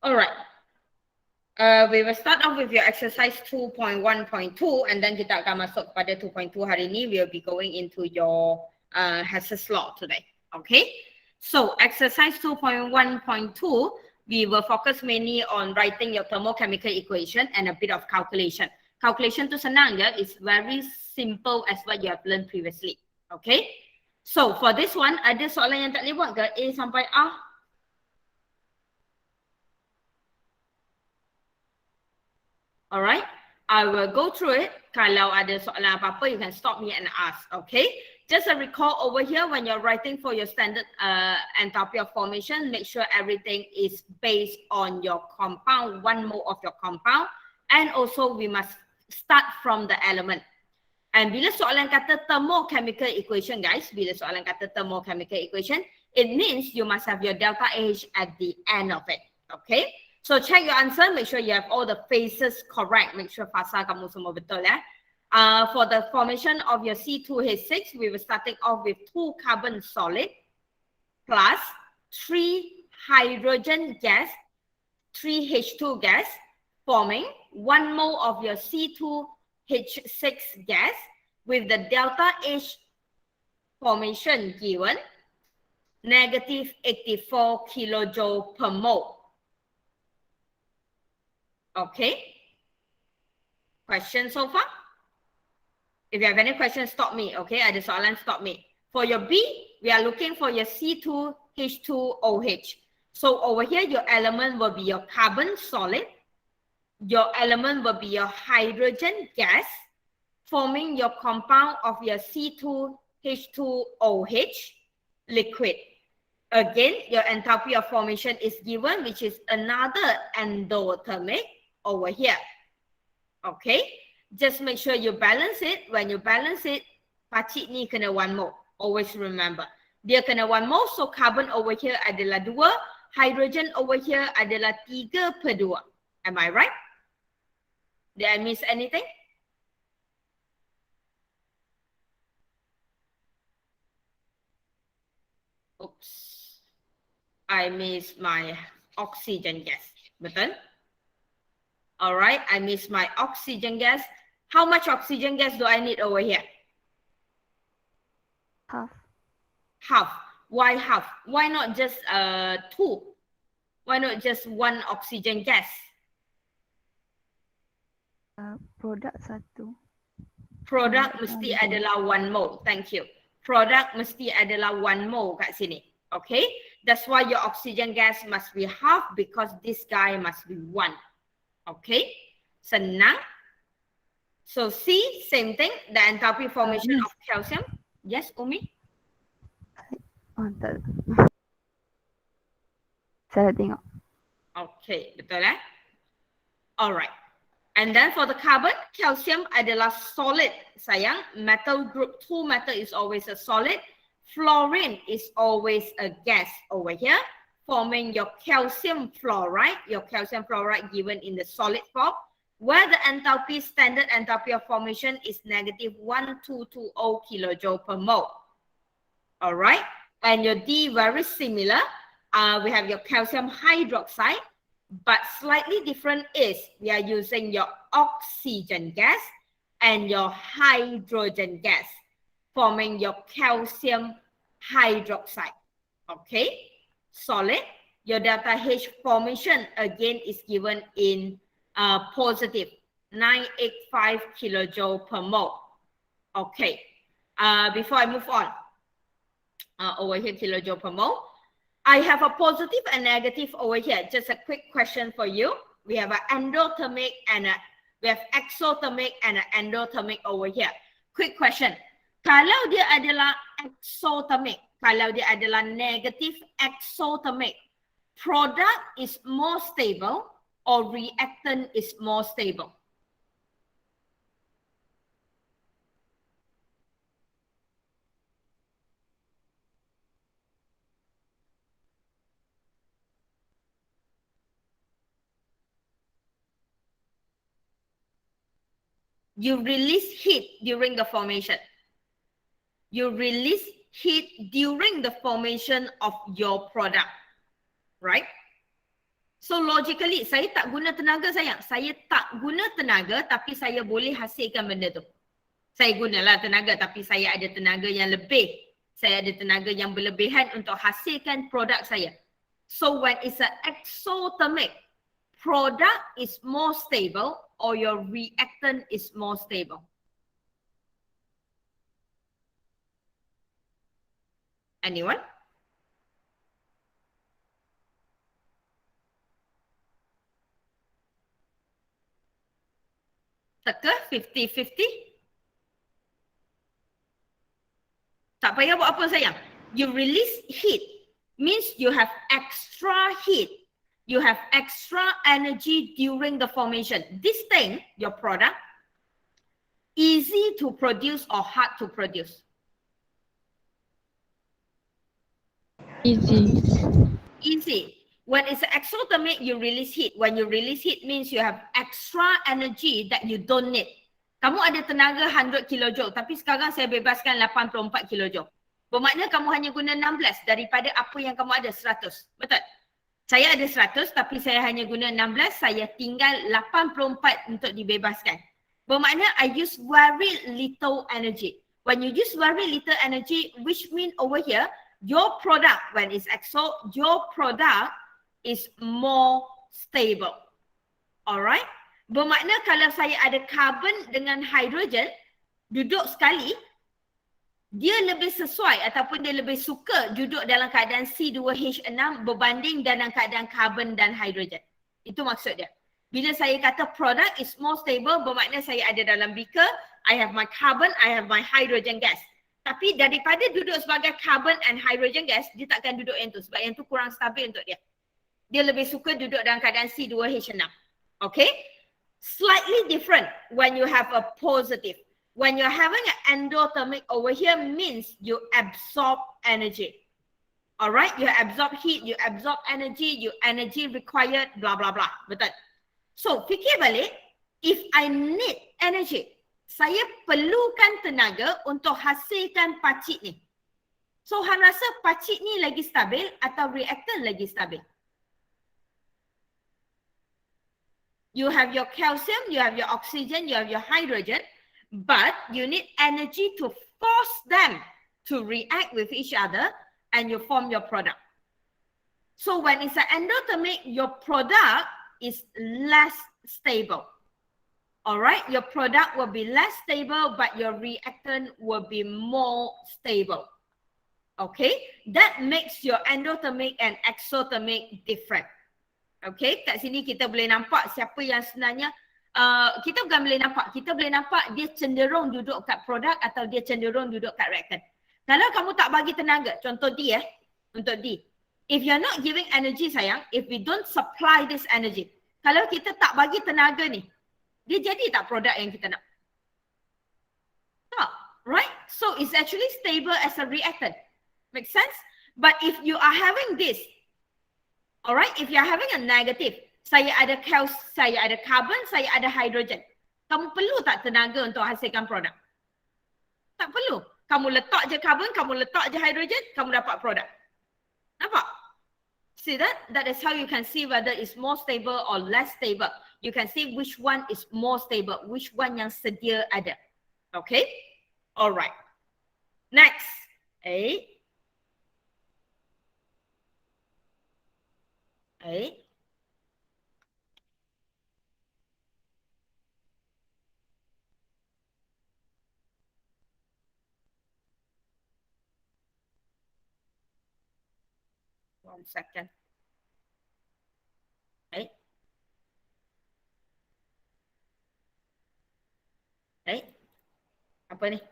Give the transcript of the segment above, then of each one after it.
All right. We will start off with your exercise 2.1.2 and then kita akan masuk pada 2.2 hari ni. We'll be going into your Hess's law today. Okay. So exercise 2.1.2, we will focus mainly on writing your thermochemical equation and a bit of calculation. Calculation tu senang je. It's very simple as what you have learned previously. Okay. So for this one, ada soalan yang tak boleh buat ke? A sampai A? Alright, I will go through it. Kalau ada soalan apa-apa, you can stop me and ask, okay? Just a recall over here, when you're writing for your standard enthalpy of formation, make sure everything is based on your compound, 1 mole of your compound. And also, we must start from the element. And bila soalan kata thermochemical equation, guys, bila soalan kata thermochemical equation, it means you must have your delta H at the end of it, okay? So check your answer, make sure you have all the phases correct. Make sure fasa kamu semua betul ya. For the formation of your C2H6, we were starting off with 2 carbon solid plus 3 hydrogen gas, 3 H2 gas, forming 1 mole of your C2H6 gas with the delta H formation given negative 84 kilojoule per mole. Okay. Question so far? If you have any questions, stop me. Okay, ada soalan, stop me. For your B, we are looking for your C2H2OH. So over here, your element will be your carbon solid. Your element will be your hydrogen gas, forming your compound of your C2H2OH liquid. Again, your enthalpy of formation is given, which is another endothermic over here. Okay, just make sure you balance it. When you balance it, pacik ni kena 1 mole. Always remember. Dia kena 1 mole, so carbon over here adalah 2, hydrogen over here adalah 3/2. Am I right? Did I miss anything? Oops. I missed my oxygen gas. Betul? Alright, I missed my oxygen gas. How much oxygen gas do I need over here? Half. Half. Why half? Why not just 2? Why not just 1 oxygen gas? Produk 1. Produk mesti adalah 1 mole. Thank you. Produk mesti adalah 1 mole kat sini. Okay? That's why your oxygen gas must be half because this guy must be 1. Okay? Senang. So C, same thing. The enthalpy formation of calcium. Yes, Umi? Oh, tak. Salah tengok. Okay, betul eh? Alright. And then for the carbon, calcium adalah solid, sayang. Metal group 2 metal is always a solid. Fluorine is always a gas over here, forming your calcium fluoride. Your calcium fluoride given in the solid form, where the enthalpy, standard enthalpy of formation is negative 1220 kilojoule per mole. Alright. And your D, very similar. We have your calcium hydroxide. But slightly different is we are using your oxygen gas and your hydrogen gas, forming your calcium hydroxide. Okay, solid. Your delta H formation again is given in positive 985 kilojoule per mole. Okay, before I move on, over here kilojoule per mole. I have a positive and negative over here. Just a quick question for you. We have an endothermic and we have exothermic and an endothermic over here. Quick question. Kalau dia adalah exothermic, kalau dia adalah negative exothermic, product is more stable or reactant is more stable? You release heat during the formation. You release heat during the formation of your product, right? So logically, saya tak guna tenaga sayang. Saya tak guna tenaga tapi saya boleh hasilkan benda tu. Saya gunalah tenaga tapi saya ada tenaga yang lebih. Saya ada tenaga yang berlebihan untuk hasilkan produk saya. So when it's an exothermic, product is more stable or your reactant is more stable. Anyone? Teka 50-50? Tak payah buat apa sayang. You release heat means you have extra heat. You have extra energy during the formation. This thing, your product, easy to produce or hard to produce? Easy. Easy. When it's exothermic, you release heat. When you release heat means you have extra energy that you don't need. Kamu ada tenaga 100 kilojoule tapi sekarang saya bebaskan 84 kilojoule. Bermakna kamu hanya guna 16 daripada apa yang kamu ada 100. Betul? Saya ada 100 tapi saya hanya guna 16, saya tinggal 84 untuk dibebaskan. Bermakna I use very little energy. When you use very little energy, which mean over here, your product, when it's exo, your product is more stable. Alright? Bermakna kalau saya ada carbon dengan hidrogen, duduk sekali, dia lebih sesuai ataupun dia lebih suka duduk dalam keadaan C2H6 berbanding dalam keadaan carbon dan hidrogen. Itu maksud dia. Bila saya kata product is more stable, bermakna saya ada dalam beaker, I have my carbon, I have my hydrogen gas. Tapi daripada duduk sebagai carbon and hydrogen gas, dia takkan duduk yang tu sebab yang tu kurang stabil untuk dia. Dia lebih suka duduk dalam keadaan C2H6. Okay? Slightly different when you have a positive. When you're having an endothermic over here means you absorb energy. Alright? You absorb heat, you absorb energy, you energy required, blah blah blah. Betul? So, fikir balik, if I need energy, saya perlukan tenaga untuk hasilkan pacik ni. So, Han rasa pacik ni lagi stabil atau reactant lagi stabil? You have your calcium, you have your oxygen, you have your hydrogen, but you need energy to force them to react with each other and you form your product. So when it's an endothermic, your product is less stable. Alright, your product will be less stable but your reactant will be more stable. Okay, that makes your endothermic and exothermic different. Okay, kat sini kita boleh nampak siapa yang sebenarnya kita bukan boleh nampak, kita boleh nampak dia cenderung duduk kat produk atau dia cenderung duduk kat reactant. Kalau kamu tak bagi tenaga, contoh D untuk D. If you're not giving energy sayang, if we don't supply this energy, kalau kita tak bagi tenaga ni, dia jadi tak produk yang kita nak? Tak, right? So it's actually stable as a reactant. Make sense? But if you are having this, alright, if you are having a negative, saya ada saya ada carbon, saya ada hydrogen. Kamu perlu tak tenaga untuk hasilkan produk? Tak perlu. Kamu letak je carbon, kamu letak je hydrogen, kamu dapat produk. Nampak? See that? That is how you can see whether it's more stable or less stable. You can see which one is more stable, which one yang sedia ada. Okay? Alright. Next. A. 1 second. Apa ni?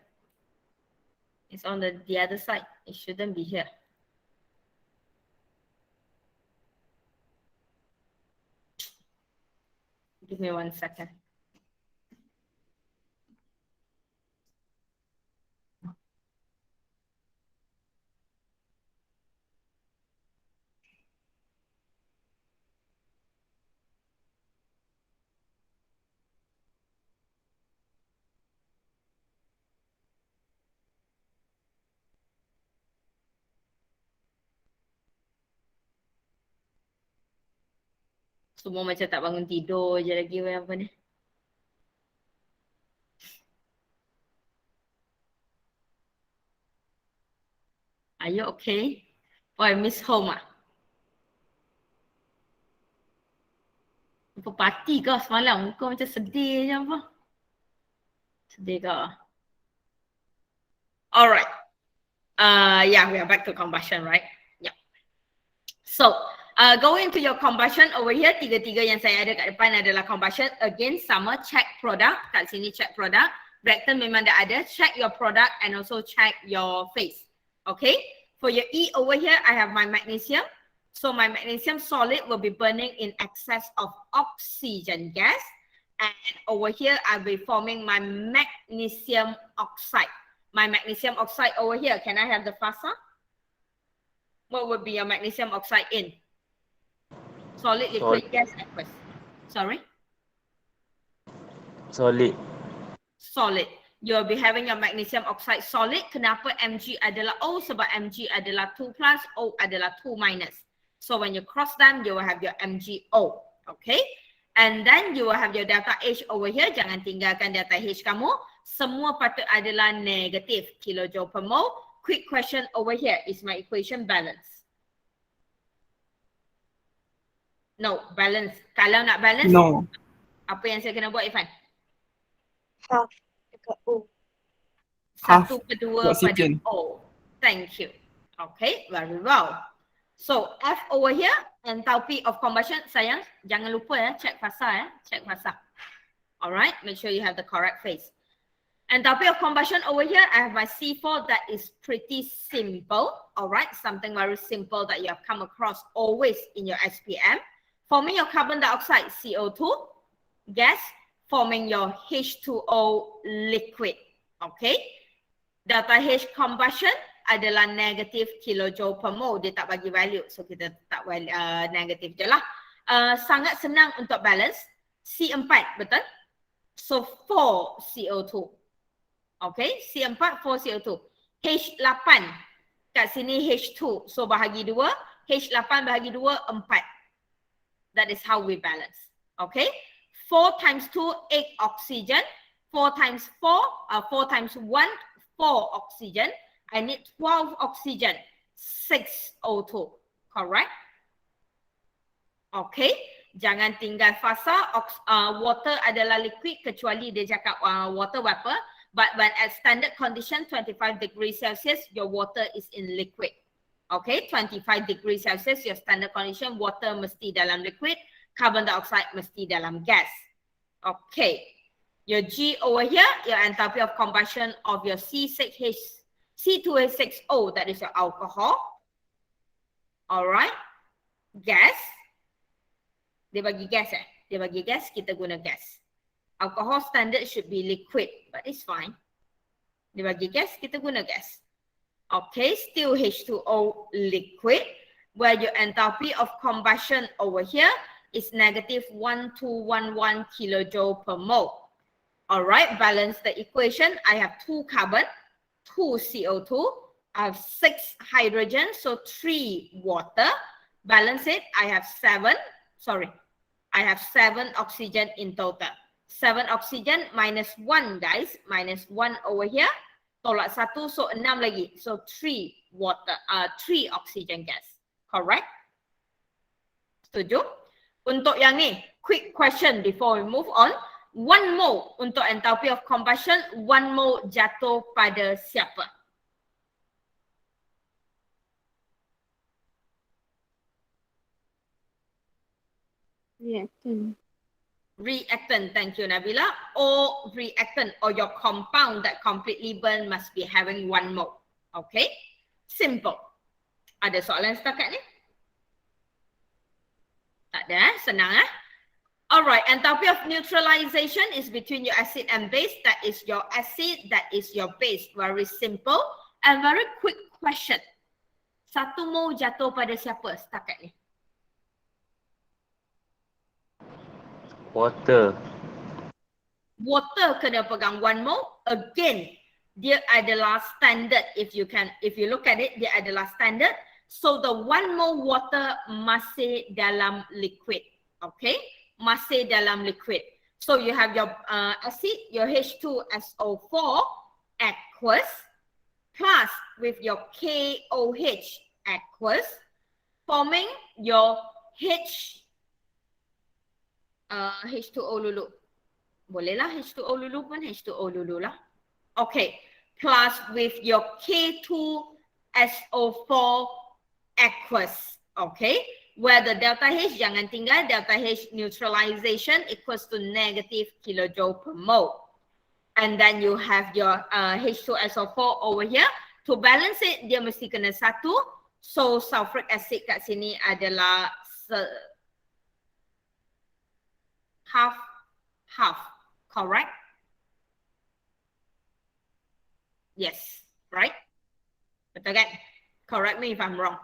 It's on the other side. It shouldn't be here. Give me 1 second. Semua macam tak bangun tidur je lagi apa ni. Are you okay? Oh, I miss home ah. Kau party kau semalam? Kau macam sedih je apa? Sedih kau? Alright. Yeah, we are back to combustion, right? Yeah. So, going to your combustion over here, tiga-tiga yang saya ada kat depan adalah combustion. Again, sama, check product. Kat sini check product. Reactant memang dah ada. Check your product and also check your phase. Okay? For your E over here, I have my magnesium. So my magnesium solid will be burning in excess of oxygen gas. And over here, I'll be forming my magnesium oxide. My magnesium oxide over here, can I have the FASA? What would be your magnesium oxide in? Solid, liquid, gas, aqueous. Sorry? Solid. Solid. You'll be having your magnesium oxide solid. Kenapa Mg adalah O? Sebab Mg adalah 2 plus, O adalah 2 minus. So when you cross them, you will have your MgO. Okay? And then you will have your delta H over here. Jangan tinggalkan delta H kamu. Semua patut adalah negatif kilojoule per mole. Quick question over here. Is my equation balance? No, balance. Kalau nak balance, No. apa yang saya kena buat, Ifan? Half dekat O. Half 1/2 pada oxygen. O. Thank you. Okay, very well. So F over here, enthalpy of combustion. Sayang, jangan lupa ya, check fasa ya, check fasa. Alright, make sure you have the correct phase. Enthalpy of combustion over here, I have my C4 that is pretty simple. Alright, something very simple that you have come across always in your SPM. Forming your carbon dioxide, CO2, gas, forming your H2O liquid. Okay, delta H combustion adalah negative kilojoule per mole. Dia tak bagi value. So kita tak negatif je lah. Sangat senang untuk balance. C4, betul? So 4 CO2. Okay, C4, 4 CO2. H8, kat sini H2. So bahagi 2. H8 bahagi 2, 4. That is how we balance. Okay, 4 times 2, 8 oxygen. 4 times 4, 4 times 1, 4 oxygen. I need 12 oxygen, 6 O2, correct? Okay, jangan tinggal fasa, water adalah liquid kecuali dia cakap water vapor. But when at standard condition, 25 degrees Celsius, your water is in liquid. Okay, 25 degrees Celsius, your standard condition, water mesti dalam liquid, carbon dioxide mesti dalam gas. Okay, your G over here, your enthalpy of combustion of your C2H6O, that is your alcohol. Alright. Gas. Dia bagi gas Dia bagi gas, kita guna gas. Alcohol standard should be liquid, but it's fine. Dia bagi gas, kita guna gas. Okay, still H2O liquid, where your enthalpy of combustion over here is negative 1211 kilojoule per mole. Alright, balance the equation. I have 2 carbon. 2 CO2, I have 6 hydrogen, so 3 water. Balance it, I have 7 oxygen in total. 7 oxygen minus 1 guys, minus 1 over here. Tolak 1, so 6 lagi. So 3 water, 3 oxygen gas. Correct? Setuju? Untuk yang ni, quick question before we move on. 1 mole untuk enthalpy of combustion, 1 mole jatuh pada siapa? Reactant. Reactant, thank you Nabila. Or reactant or your compound that completely burn must be having 1 mole. Okay? Simple. Ada soalan setakat ni? Tak ada senang Alright, enthalpy of neutralization is between your acid and base. That is your acid, that is your base. Very simple and very quick question. 1 mole jatuh pada siapa setakat ni? Water. Water kena pegang 1 mole. Again, dia adalah standard. If you look at it, dia adalah standard. So the 1 mole water masih dalam liquid. Okay, masih dalam liquid. So you have your acid, your H2SO4 aqueous, plus with your KOH aqueous, forming your H2O dulu. Boleh lah H2O dulu pun H2O dulu lah. Okay, plus with your K2SO4 aqueous. Okay, where the delta H jangan tinggal, delta H neutralization equals to negative kilojoule per mole. And then you have your H2SO4 over here. To balance it, dia mesti kena satu. So sulfuric acid kat sini adalah half, correct? Yes, right? Betul kan? Correct me if I'm wrong.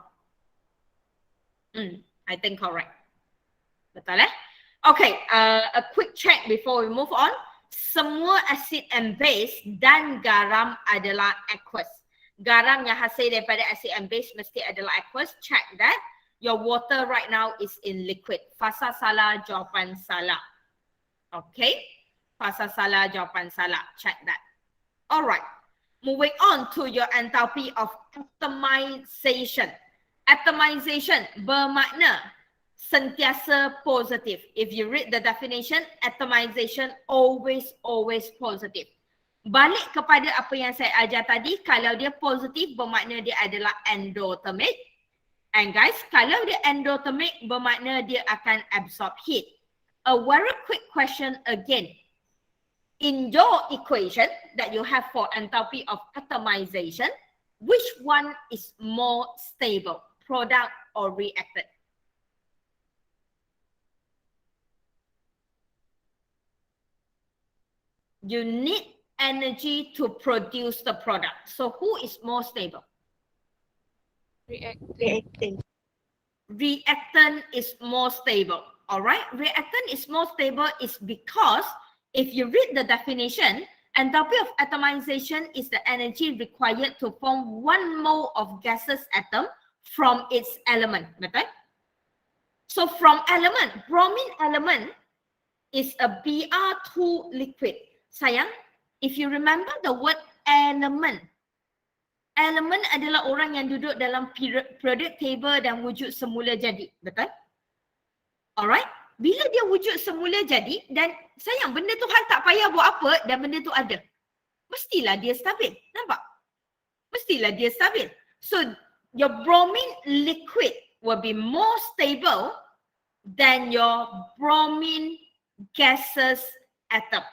I think correct. Betul eh? Okay, a quick check before we move on. Semua acid and base dan garam adalah aqueous. Garam yang hasil daripada acid and base mesti adalah aqueous. Check that. Your water right now is in liquid. Fasa salah, jawapan salah. Okay? Fasa salah, jawapan salah. Check that. Alright. Moving on to your enthalpy of atomization. Atomization bermakna sentiasa positif. If you read the definition, atomization always positive. Balik kepada apa yang saya ajar tadi, kalau dia positif bermakna dia adalah endothermic. And guys, kalau dia endothermic bermakna dia akan absorb heat. A very quick question again. In your equation that you have for enthalpy of atomization, which one is more stable, product or reactant? You need energy to produce the product. So who is more stable? Reactant. Reactant is more stable. All right. Reactant is more stable is because if you read the definition, enthalpy of atomization is the energy required to form 1 mole of gaseous atom from its element. Betul? So from element, bromine element is a Br2 liquid. Sayang, if you remember the word element, element adalah orang yang duduk dalam periodic table dan wujud semula jadi. Betul? Alright? Bila dia wujud semula jadi dan sayang benda tu hal tak payah buat apa dan benda tu ada. Mestilah dia stabil. Nampak? Mestilah dia stabil. So your bromine liquid will be more stable than your bromine gaseous atom.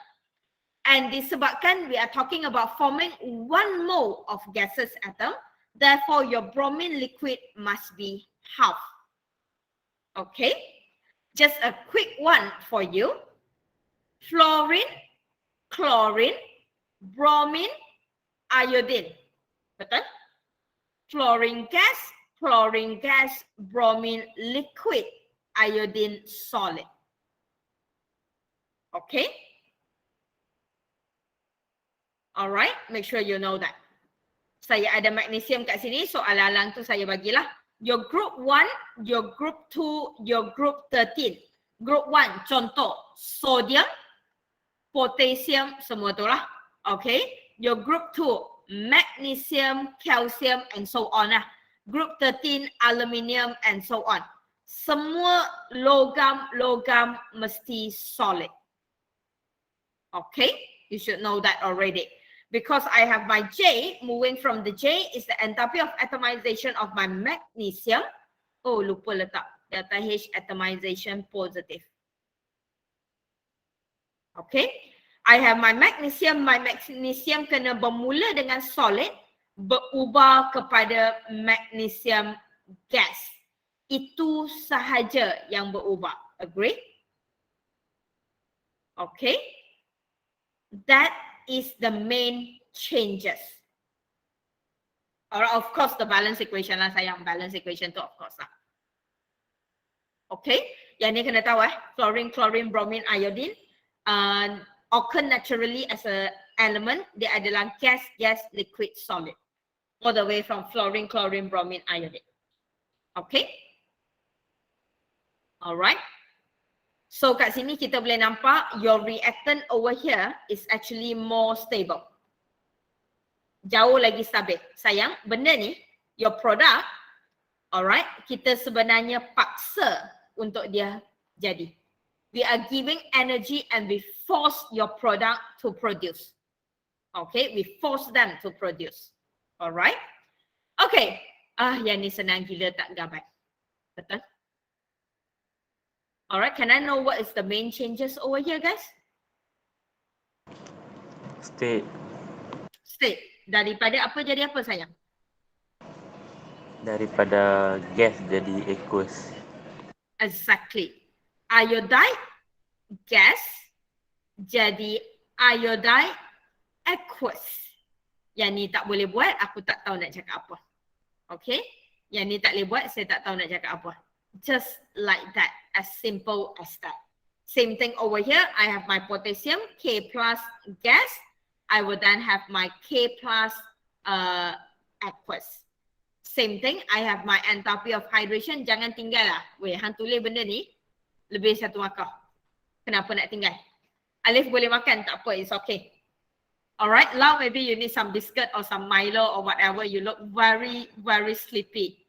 And disebabkan we are talking about forming 1 mole of gaseous atom, therefore your bromine liquid must be half. Okay? Just a quick one for you. Fluorine, chlorine, bromine, iodine. Betul? Fluorine gas, bromine liquid, iodine solid. Okay? Alright, make sure you know that. Saya ada magnesium kat sini, so alang-alang tu saya bagilah. Your group 1, your group 2, your group 13. Group 1, contoh, sodium, potassium, semua tu lah. Okay. Your group 2, magnesium, calcium, and so on lah. Group 13, aluminium, and so on. Semua logam mesti solid. Okay. You should know that already. Because I have my J, moving from the J is the enthalpy of atomization of my magnesium. Oh, lupa letak. Delta H atomization positive. Okay. I have my magnesium. My magnesium kena bermula dengan solid, berubah kepada magnesium gas. Itu sahaja yang berubah. Agree? Okay. That is the main changes. Or of course the balance equation lah sayang. Balance equation tu of course lah. Okay. Yang ni kena tahu Fluorine, chlorine, bromine, iodine. Occur naturally as a element. Dia adalah gas, liquid, solid. All the way from fluorine, chlorine, bromine, iodine. Okay. Alright. So kat sini kita boleh nampak your reactant over here is actually more stable. Jauh lagi stabil. Sayang, benda ni, your product, alright, kita sebenarnya paksa untuk dia jadi. We are giving energy and we force your product to produce. Okay, we force them to produce. Alright. Okay. Yang ni senang gila tak gambar. Betul? Alright, can I know what is the main changes over here, guys? State. State. Daripada apa jadi apa, sayang? Daripada gas jadi aqueous. Exactly. Iodide, gas, jadi iodide, aqueous. Yang ni tak boleh buat, aku tak tahu nak cakap apa. Okay? Yang ni tak boleh buat, saya tak tahu nak cakap apa. Just like that, as simple as that. Same thing over here, I have my potassium, K plus gas. I will then have my K plus aqueous. Same thing, I have my enthalpy of hydration. Jangan tinggal lah. Weh, hang tulis benda ni, lebih satu markah. Kenapa nak tinggal? Alif boleh makan, tak apa, it's okay. Alright, Lau, maybe you need some biscuit or some Milo or whatever. You look very, very sleepy.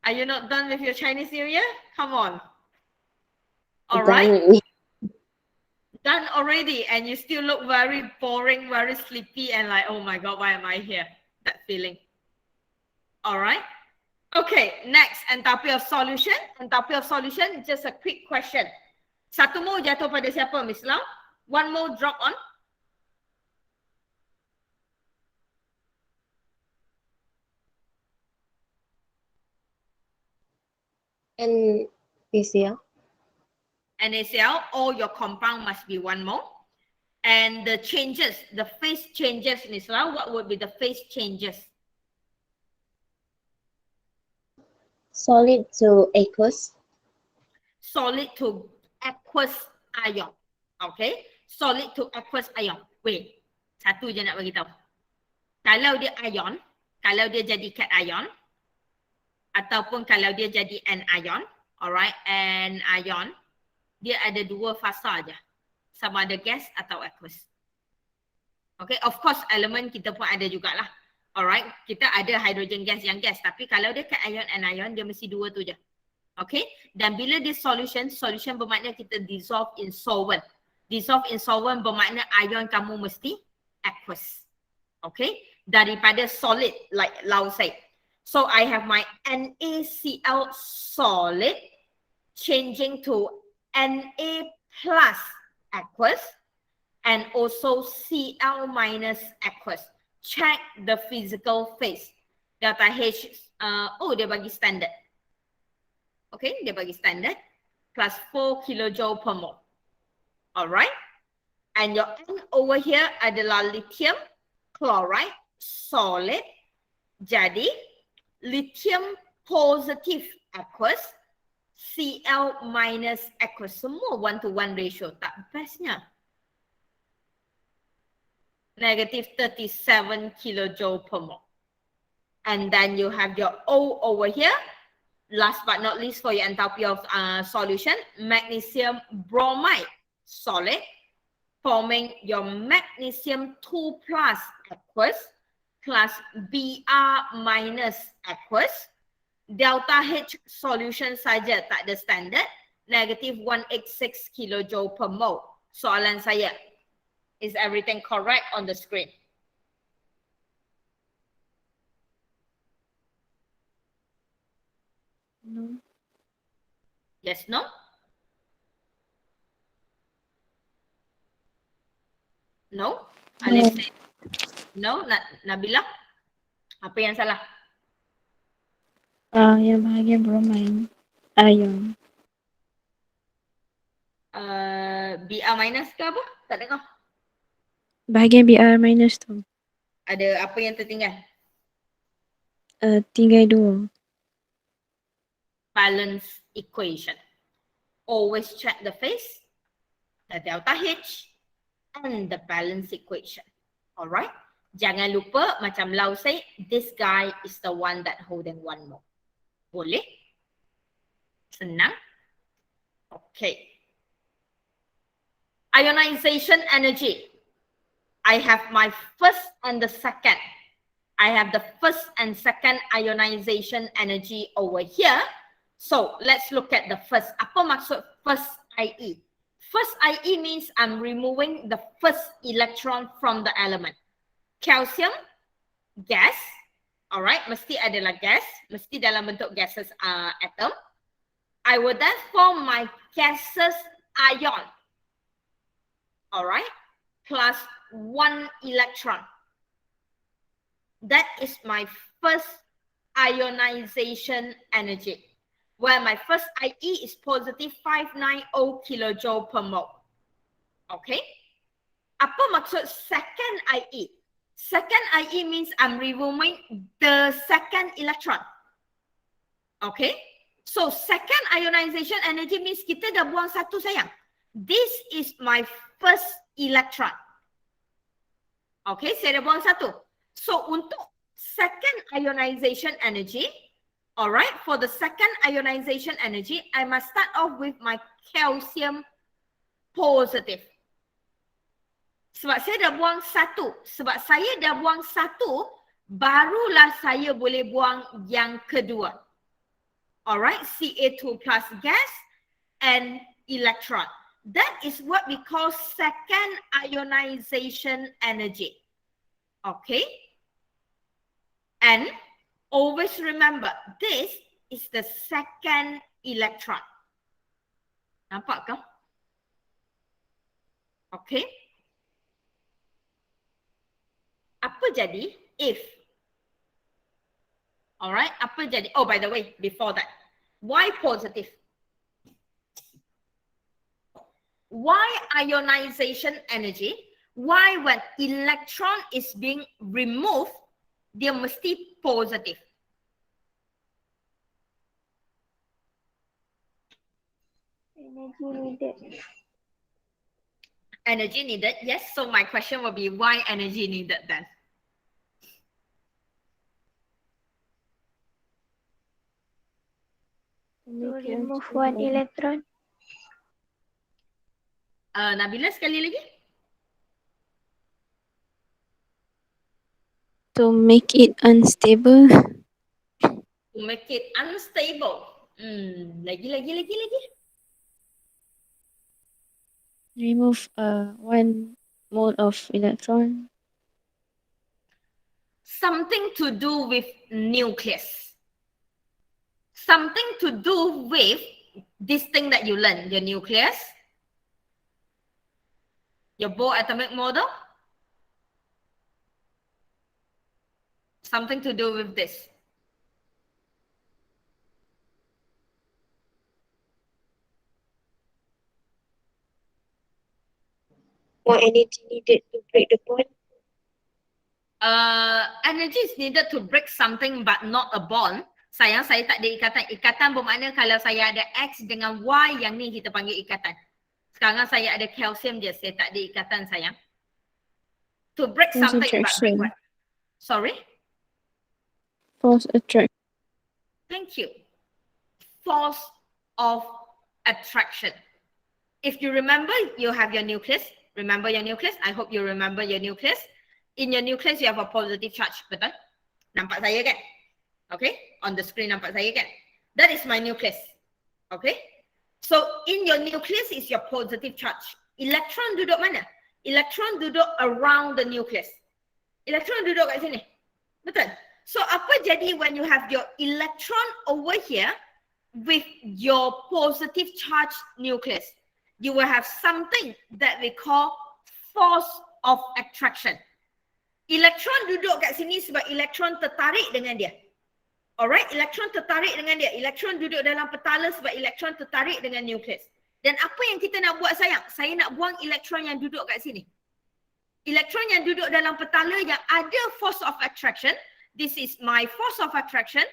Are you not done with your Chinese New Year? Come on. Alright. Done already, and you still look very boring, very sleepy, and like, oh my God, why am I here? That feeling. Alright. Okay, next, enthalpy of solution. Enthalpy of solution, just a quick question. Satu mole jatuh pada siapa, Miss Lau? One mole drop on? NaCl. NaCl, or your compound must be one mole. And the changes, the phase changes, Miss Lau, what would be the phase changes? Solid to aqueous. Solid to aqueous ion. Okay? Solid to aqueous ion. Wait, satu je nak bagi tahu. Kalau dia ion, kalau dia jadi cation, ataupun kalau dia jadi anion, alright, anion, dia ada dua fasa aja. Sama ada gas atau aqueous. Okay, of course elemen kita pun ada jugalah. Alright, kita ada hydrogen gas yang gas, tapi kalau dia cation, anion, dia mesti dua tu je. Okay, dan bila dia solution, solution bermakna kita dissolve in solvent. Dissolve in solvent bermakna ion kamu mesti aqueous. Okay, daripada solid like Lau said. So I have my NaCl solid changing to Na plus aqueous and also Cl minus aqueous. Check the physical phase. Delta H, dia bagi standard. Okay, dia bagi standard. Plus 4 kilojoule per mole. Alright. And your N over here adalah lithium chloride solid. Jadi, lithium positive aqueous, Cl minus aqueous. Semua 1-to-1 ratio. Tak bestnya. Negative 37 kilojoule per mole. And then you have your O over here. Last but not least for your enthalpy of solution, magnesium bromide solid, forming your magnesium 2 plus aqueous plus Br minus aqueous. Delta H solution saja tak ada standard, negative 186 kilojoule per mole. Soalan saya, is everything correct on the screen? No. Yes, no? No? Alif said no. Nabila? Apa yang salah? Yang bahagian bromine ion. Br minus ke apa? Tak dengar. Bahagian Br minus tu. Ada apa yang tertinggal? Tinggal dua. Balance equation. Always check the phase, the delta H, and the balance equation. Alright? Jangan lupa macam Lau say, this guy is the one that holding one mole. Boleh? Senang? Okay. Ionization energy. I have my first and the second. I have the first and second ionization energy over here. So let's look at the first. Apa maksud first IE? First IE means I'm removing the first electron from the element. Calcium, gas. Alright, mesti adalah gas. Mesti dalam bentuk gases atom. I will then form my gaseous ion. Alright, plus 1 electron. That is my first ionization energy, where my first IE is positive 590 kilojoule per mole. Okay. Apa maksud second IE? Second IE means I'm removing the second electron. Okay. So second ionization energy means kita dah buang satu sayang. This is my first electron. Okay, saya dah buang satu. So untuk second ionization energy, alright, for the second ionization energy, I must start off with my calcium positive. Sebab saya dah buang satu. Sebab saya dah buang satu, barulah saya boleh buang yang kedua. Alright, Ca2 plus gas and electron. That is what we call second ionization energy. Okay. And always remember, this is the second electron. Nampak ke? Okay. Apa jadi if? Alright, apa jadi? Oh, by the way, before that, why positive? Why ionization energy? Why when electron is being removed, dia mesti positive? Energy needed. Energy needed, yes. So my question will be why energy needed then? To remove 1 electron. Nabila sekali lagi? To make it unstable. To make it unstable. Lagi. Remove 1 mole of electron. Something to do with nucleus. Something to do with this thing that you learn, your nucleus, your Bohr atomic model. Something to do with this. More energy needed to break the bond. Energy is needed to break something but not a bond. Sayang, saya tak ada ikatan. Ikatan bermakna kalau saya ada X dengan Y, yang ni kita panggil ikatan. Sekarang saya ada calcium je, saya tak ada ikatan sayang. To break Force something but break attraction. what? Sorry? Force attraction. Thank you. Force of attraction. If you remember, you have your nucleus. Remember your nucleus? I hope you remember your nucleus. In your nucleus, you have a positive charge. Betul? Nampak saya kan? Okay? On the screen nampak saya kan? That is my nucleus. Okay? So, in your nucleus is your positive charge. Electron duduk mana? Electron duduk around the nucleus. Electron duduk kat sini. Betul? So, apa jadi when you have your electron over here with your positive charge nucleus? You will have something that we call force of attraction. Elektron duduk kat sini sebab elektron tertarik dengan dia. Alright, elektron tertarik dengan dia. Elektron duduk dalam petala sebab elektron tertarik dengan nukleus. Dan apa yang kita nak buat sayang? Saya nak buang elektron yang duduk kat sini. Elektron yang duduk dalam petala yang ada force of attraction. This is my force of attraction.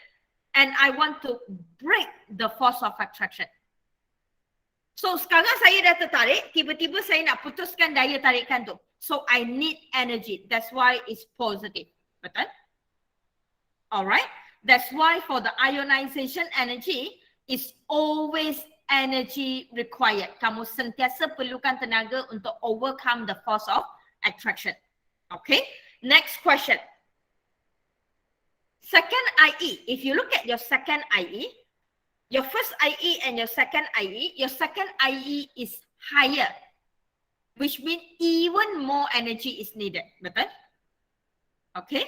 And I want to break the force of attraction. So sekarang saya dah tertarik, tiba-tiba saya nak putuskan daya tarikan tu. So I need energy. That's why it's positive. Betul? Alright. That's why for the ionization energy is always energy required. Kamu sentiasa perlukan tenaga untuk overcome the force of attraction. Okay, next question. Second IE, if you look at your second IE, your first IE and your second IE is higher, which means even more energy is needed. Betul? Okay.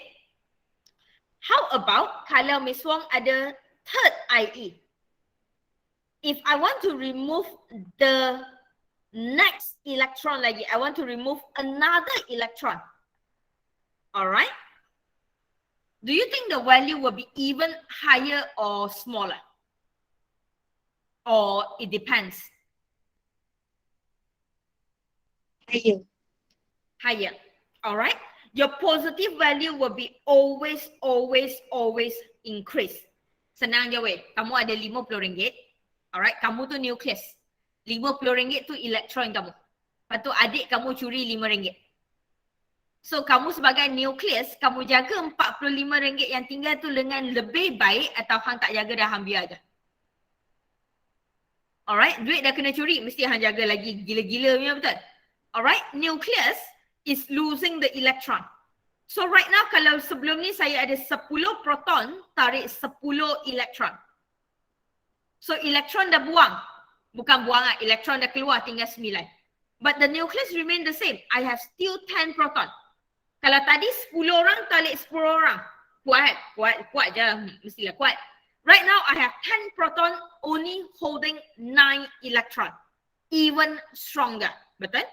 How about kalau Miss Wong ada third IE? If I want to remove the next electron lagi, I want to remove another electron. Alright? Do you think the value will be even higher or smaller? Or it depends? Higher. Higher. Alright? Your positive value will be always increase. Senang je weh. Kamu ada RM50. Alright? Kamu tu nucleus. RM50 tu elektron kamu. Lepas tu adik kamu curi RM5. So kamu sebagai nucleus, kamu jaga RM45 yang tinggal tu dengan lebih baik atau hang tak jaga dah hang biar je. Alright? Duit dah kena curi, mesti hang jaga lagi gila-gila punya, betul? Alright? Nucleus is losing the electron. So right now kalau sebelum ni saya ada 10 proton, tarik 10 elektron. So elektron dah buang. Bukan buang lah, elektron dah keluar tinggal 9. But the nucleus remain the same. I have still 10 proton. Kalau tadi 10 orang tarik 10 orang. Kuat je, mestilah kuat. Right now I have 10 proton only holding 9 electron. Even stronger. Betul?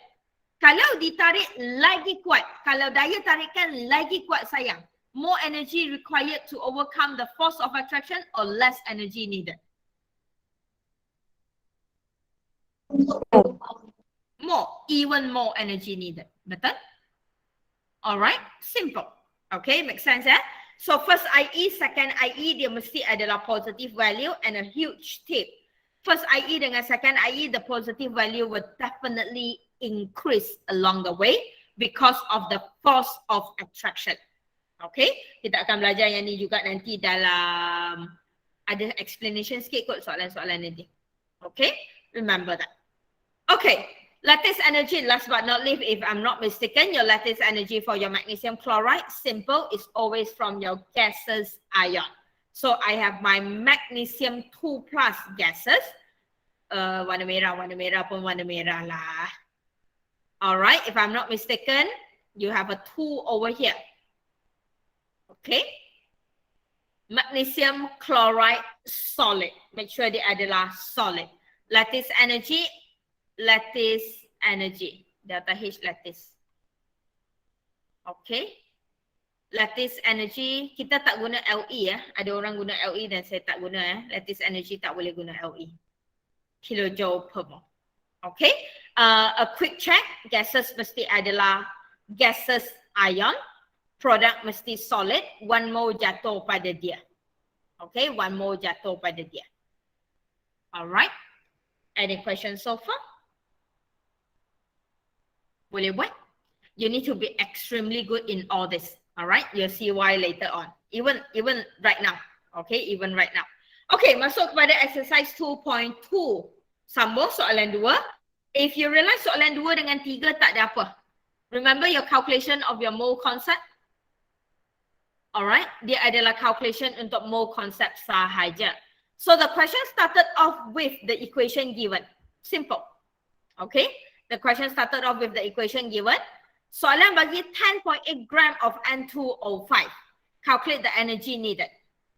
Kalau ditarik lagi kuat, kalau daya tarikan lagi kuat sayang, more energy required to overcome the force of attraction or less energy needed? More, even more energy needed. Betul? Alright, simple. Okay, make sense eh? So first IE, second IE dia mesti adalah positive value and a huge tip. First IE dengan second IE, the positive value will definitely increase along the way because of the force of attraction. Okay, kita akan belajar yang ni juga nanti dalam ada explanation sikit kot soalan-soalan nanti. Okay, remember that. Okay, lattice energy, last but not least, if I'm not mistaken, your lattice energy for your magnesium chloride, simple, is always from your gaseous ion. So I have my magnesium 2+ gases. Warna merah pun warna merah lah. Alright, if I'm not mistaken, you have a 2 over here. Okay. Magnesium chloride solid. Make sure dia adalah solid. Lattice energy, delta H lattice. Okay. Lattice energy, kita tak guna LE ya. Ada orang guna LE dan saya tak guna ya. Lattice energy tak boleh guna LE. Kilojoule per mole. Okay. A quick check, gases mesti adalah gaseous ion. Product mesti solid, 1 mole jatuh pada dia. Okay, 1 mole jatuh pada dia. Alright. Any questions so far? Boleh buat? You need to be extremely good in all this. Alright, you'll see why later on. Even right now. Okay, even right now. Okay, masuk kepada exercise 2.2. Sambung soalan 2. If you realize soalan 2 dengan 3 tak ada apa. Remember your calculation of your mole concept? Alright, dia adalah calculation untuk mole concept sahaja. So the question started off with the equation given. Simple. Okay, the question started off with the equation given. Soalan bagi 10.8 gram of N2O5. Calculate the energy needed.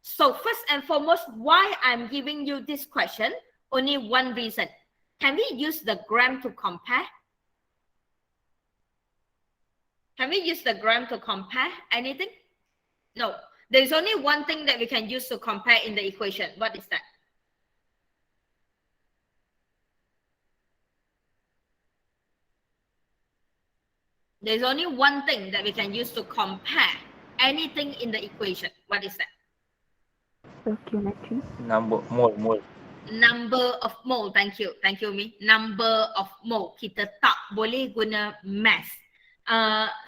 So first and foremost, why I'm giving you this question? Only one reason. Can we use the gram to compare? Can we use the gram to compare anything? No. There is only one thing that we can use to compare in the equation. What is that? There is only one thing that we can use to compare anything in the equation. What is that? Stoichiometry. Number mole. Number of mole. Thank you. Thank you, Mi. Number of mole. Kita tak boleh guna mass.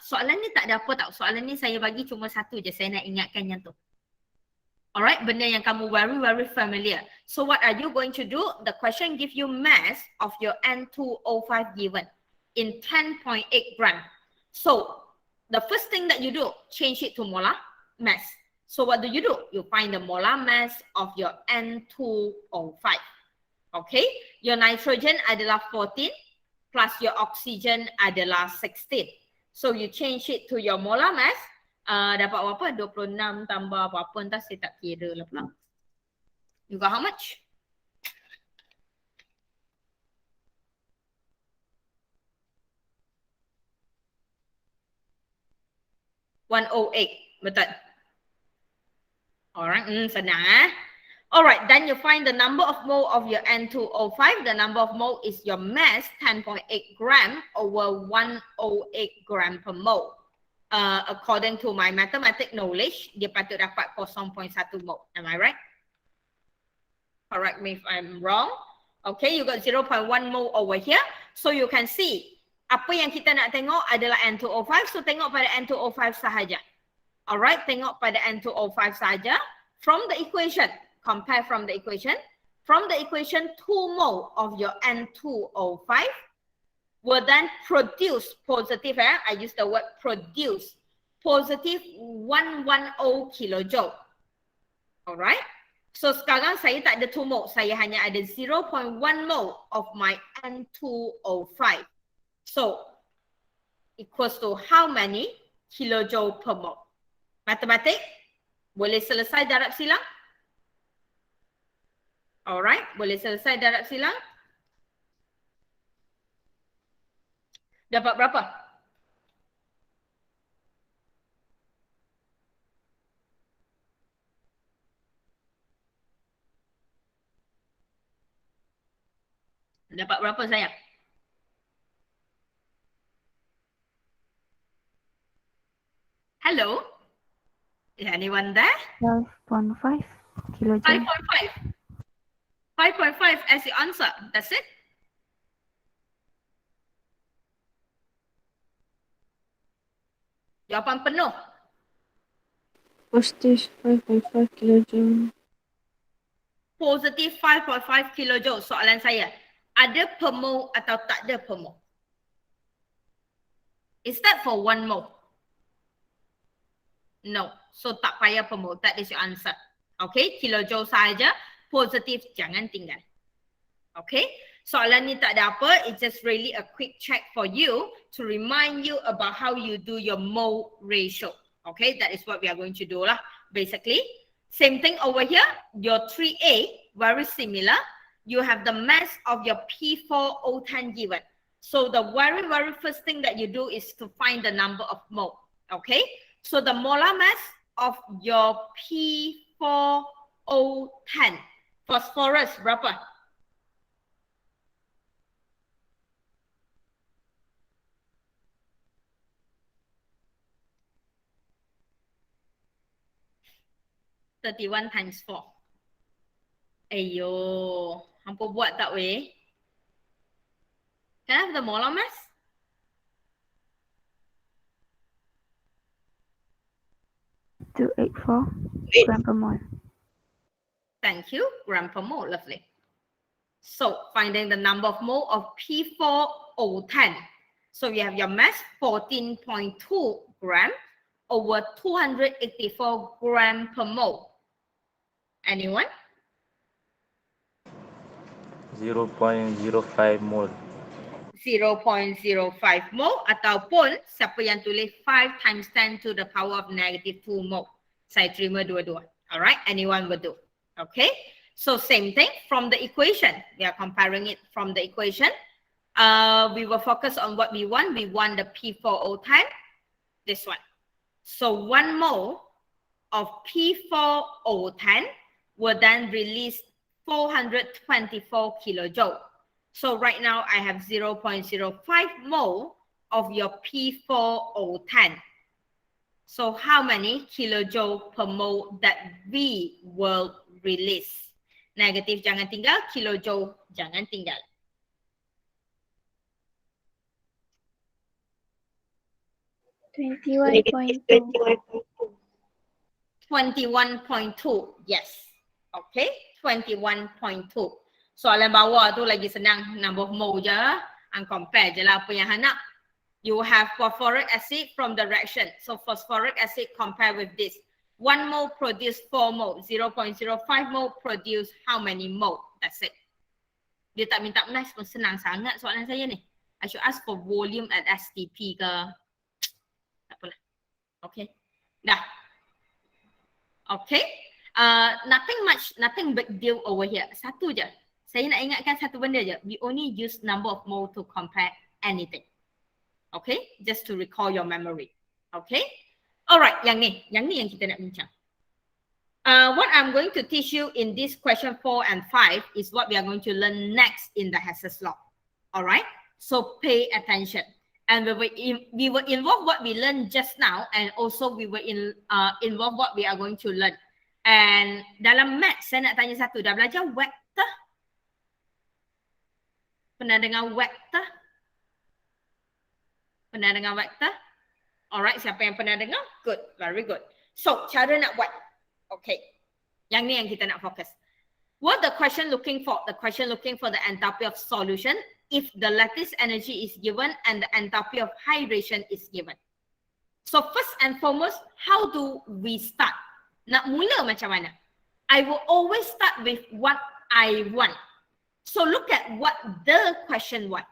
Soalan ni tak ada apa tau. Soalan ni saya bagi cuma satu je. Saya nak ingatkan yang tu. Alright, benda yang kamu very familiar. So what are you going to do? The question give you mass of your N2O5 given in 10.8 gram. So the first thing that you do, change it to molar mass. So what do? You find the molar mass of your N2O5. Okay, your nitrogen adalah 14 plus your oxygen adalah 16. So you change it to your molar mass. Dapat berapa? 26 tambah apa-apa entah saya tak kira lah pula. You got how much? (108), betul? Alright, senang Alright, then you find the number of mole of your N2O5. The number of mole is your mass, 10.8 gram over 108 gram per mole. According to my mathematics knowledge, dia patut dapat 0.1 mole. Am I right? Correct me if I'm wrong. Okay, you got 0.1 mole over here. So you can see, apa yang kita nak tengok adalah N2O5. So tengok pada N2O5 sahaja. Alright, tengok pada N2O5 sahaja. From the equation, compare from the equation. From the equation, 2 mole of your N2O5 will then produce positive, I use the word produce, positive 110 kilojoule. Alright. So sekarang saya tak ada 2 mole, saya hanya ada 0.1 mole of my N2O5. So equals to how many kilojoule per mole? Matematik, boleh selesai darab silang? Alright, boleh selesai darab silang? Dapat berapa? Dapat berapa sayang? Hello? Is anyone there? 12.5 kilojoule. 5.5. 5.5 as the answer. That's it. Jawapan penuh. Positive 5.5 kilojoule. Positive 5.5 kilojoule. Soalan saya, ada per mole atau tak ada per mole? Is that for 1 mole? No. So tak payah per mole. That is your answer. Okay, kilojoule sahaja. Positif jangan tinggal. Okay, soalan ni tak ada apa. It's just really a quick check for you to remind you about how you do your mole ratio. Okay, that is what we are going to do lah. Basically, same thing over here. Your 3A, very similar. You have the mass of your P4O10 given. So the very first thing that you do is to find the number of mole. Okay, so the molar mass of your P4O10. Phosphorus berapa? (31 times 4). Ayo, hampa buat tak weh? Can I have the molar mass? (284 gram per mole). Thank you, gram per mole, lovely. So finding the number of mole of P4O10. So you have your mass 14.2 gram over 284 gram per mole. Anyone? 0.05 mole. 0.05 mole ataupun siapa yang tulis 5 times 10 to the power of negative 2 mole. Saya terima dua-dua. Alright, anyone will do. Okay, so same thing from the equation. We are comparing it from the equation. We will focus on what we want. We want the P4O10, this one. So 1 mole of P4O10 will then release 424 kilojoule. So right now I have 0.05 mole of your P4O10. So how many kilojoule per mole that we will release? Negatif jangan tinggal, kilojoule jangan tinggal. (21.2) 21.2. Yes. Okay, 21.2. Soalan bawah tu lagi senang, number of mole je. Compare je lah apa yang nak. You have phosphoric acid from the reaction. So phosphoric acid compare with this. 1 mole produce 4 mole. 0.05 mole produce how many mole? That's it. Dia tak minta nice pun senang sangat soalan saya ni. I should ask for volume at STP ke. Tak apalah. Okay. Dah. Okay. Nothing big deal over here. Satu je. Saya nak ingatkan satu benda je. We only use number of mole to compare anything. Okay. Just to recall your memory. Okay. Alright. Yang ni yang kita nak bincang. What I'm going to teach you in this question 4 and 5 is what we are going to learn next in the Hess's law. All right, so pay attention. And we will involve what we learned just now, and also we will involve what we are going to learn. And dalam math, saya nak tanya satu, dah belajar vector? Pernah dengar vector? Pernah dengar vector? Alright, siapa yang pernah dengar? Good, very good. So, cara nak buat. Okay, yang ni yang kita nak fokus. What the question looking for? The question looking for the enthalpy of solution if the lattice energy is given and the enthalpy of hydration is given. So first and foremost, how do we start? Nak mula macam mana? I will always start with what I want. So look at what the question want.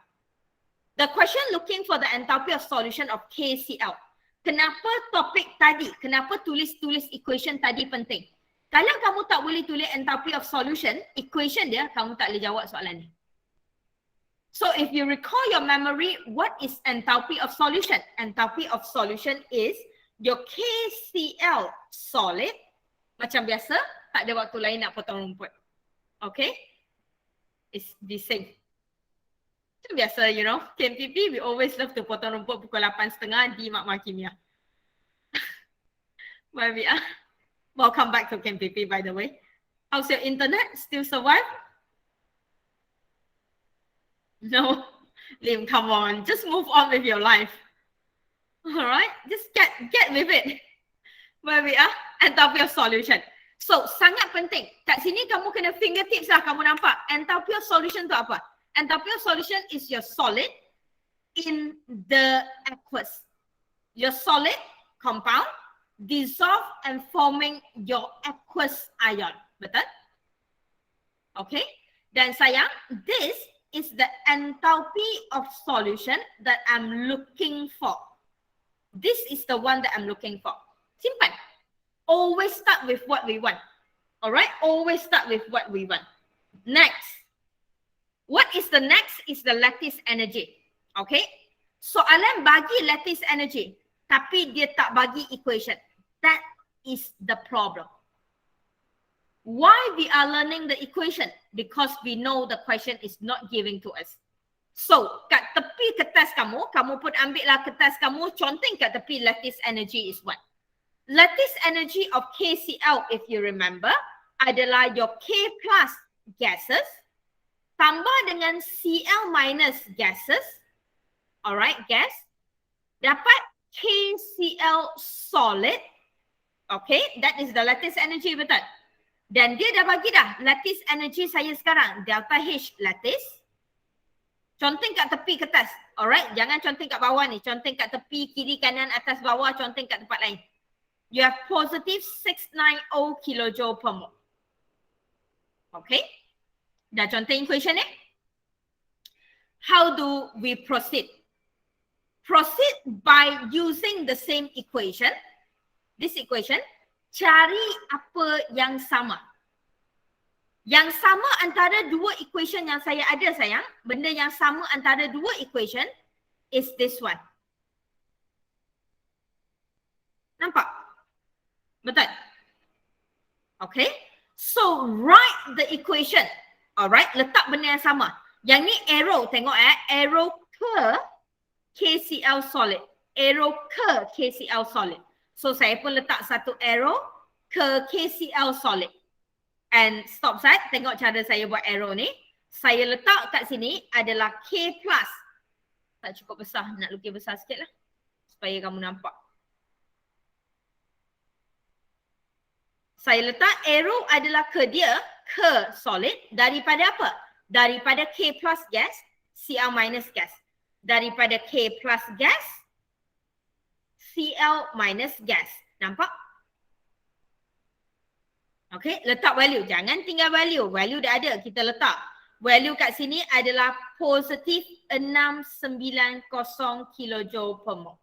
The question looking for the enthalpy of solution of KCl. Kenapa topik tadi, kenapa tulis equation tadi penting? Kalau kamu tak boleh tulis enthalpy of solution, equation dia, kamu tak boleh jawab soalan ni. So if you recall your memory, what is enthalpy of solution? Enthalpy of solution is your KCl solid. Macam biasa, tak ada waktu lain nak potong rumput. Okay? It's the same. Itu biasa, you know, KMPP, we always love to potong rumput pukul 8.30 di makmal kimia. Where we are. Welcome back to KMPP, by the way. How's your internet? Still survive? No? Lim, come on. Just move on with your life. Alright? Just get with it. Where we are. Enthalpy of solution. So, sangat penting. Kat sini kamu kena fingertips lah kamu nampak. Enthalpy of solution tu apa? Enthalpy of solution is your solid in the aqueous. Your solid compound dissolve and forming your aqueous ion. Betul? Okay. Dan sayang, this is the enthalpy of solution that I'm looking for. This is the one that I'm looking for. Simpan. Always start with what we want. Alright? Always start with what we want. Next. What is the next is the lattice energy. Okay. Soalan bagi lattice energy. Tapi dia tak bagi equation. That is the problem. Why we are learning the equation? Because we know the question is not giving to us. So, kat tepi kertas kamu pun ambil lah kertas kamu, conteng kat tepi lattice energy is what? Lattice energy of KCl, if you remember, adalah your K plus gases tambah dengan Cl minus gases, alright, gas, dapat KCl solid, okay, that is the lattice energy, betul? Dan dia dah bagi dah, lattice energy saya sekarang, delta H lattice, conteng kat tepi kertas, alright, jangan conteng kat bawah ni, conteng kat tepi, kiri, kanan, atas, bawah, conteng kat tempat lain. You have positive 690 kilojoule per mole. Okay. Dah conteng equation ni. How do we proceed? Proceed by using the same equation. This equation. Cari apa yang sama. Yang sama antara dua equation yang saya ada sayang. Benda yang sama antara dua equation is this one. Nampak? Betul? Okay. So write the equation. Alright, letak benda yang sama. Yang ni arrow, tengok arrow ke KCl solid. Arrow ke KCl solid. So saya pun letak satu arrow ke KCl solid. And stop side, tengok cara saya buat arrow ni. Saya letak kat sini adalah K plus. Tak cukup besar, nak lukis besar sikit lah. Supaya kamu nampak. Saya letak arrow adalah ke dia, ke solid daripada apa? Daripada K plus gas, Cl minus gas. Daripada K plus gas, Cl minus gas. Nampak? Okay, letak value. Jangan tinggal value. Value dah ada, kita letak. Value kat sini adalah positif 690 kilojoule per mol.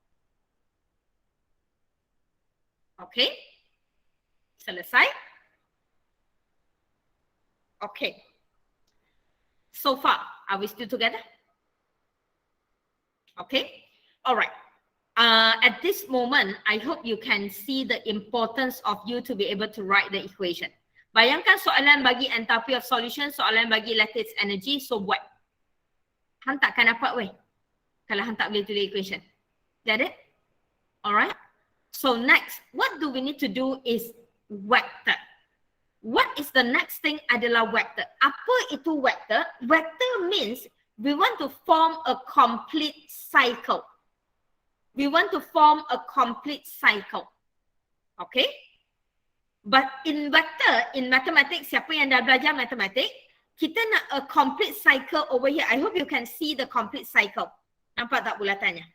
Okay. Selesai. Okay. So far, are we still together? Okay. Alright. At this moment, I hope you can see the importance of you to be able to write the equation. Bayangkan soalan bagi enthalpy of solution, soalan bagi lattice energy, so buat. Hang takkan dapat weh kalau hang tak boleh tulis equation. Get it? Alright. So next, what do we need to do is vector. What is the next thing adalah vector. Apa itu vector? Vector means we want to form a complete cycle. We want to form a complete cycle. Okay? But in vector, in mathematics, siapa yang dah belajar matematik, kita nak a complete cycle over here. I hope you can see the complete cycle. Nampak tak bulatannya?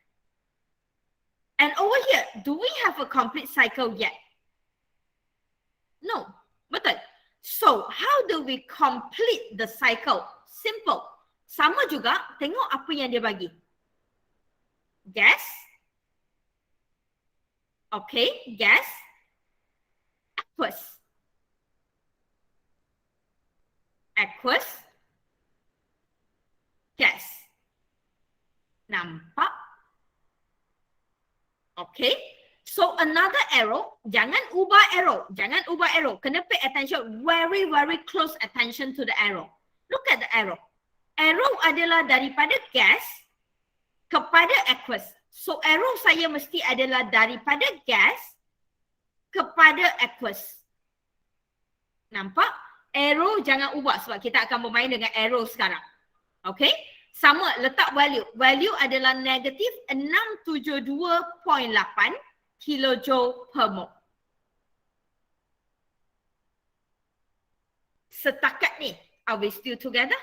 And over here, do we have a complete cycle yet? No. Betul. So, how do we complete the cycle? Simple. Sama juga, tengok apa yang dia bagi. Gas. Okay, gas. Aqueous. Aqueous. Gas. Nampak? Okay. So another arrow, jangan ubah arrow. Jangan ubah arrow. Kena pay attention, very, very close attention to the arrow. Look at the arrow. Arrow adalah daripada gas kepada aqueous. So arrow saya mesti adalah daripada gas kepada aqueous. Nampak? Arrow jangan ubah sebab kita akan bermain dengan arrow sekarang. Okay? Sama, letak value. Value adalah negatif 672.8 kilojoule per mol. Setakat ni, are we still together?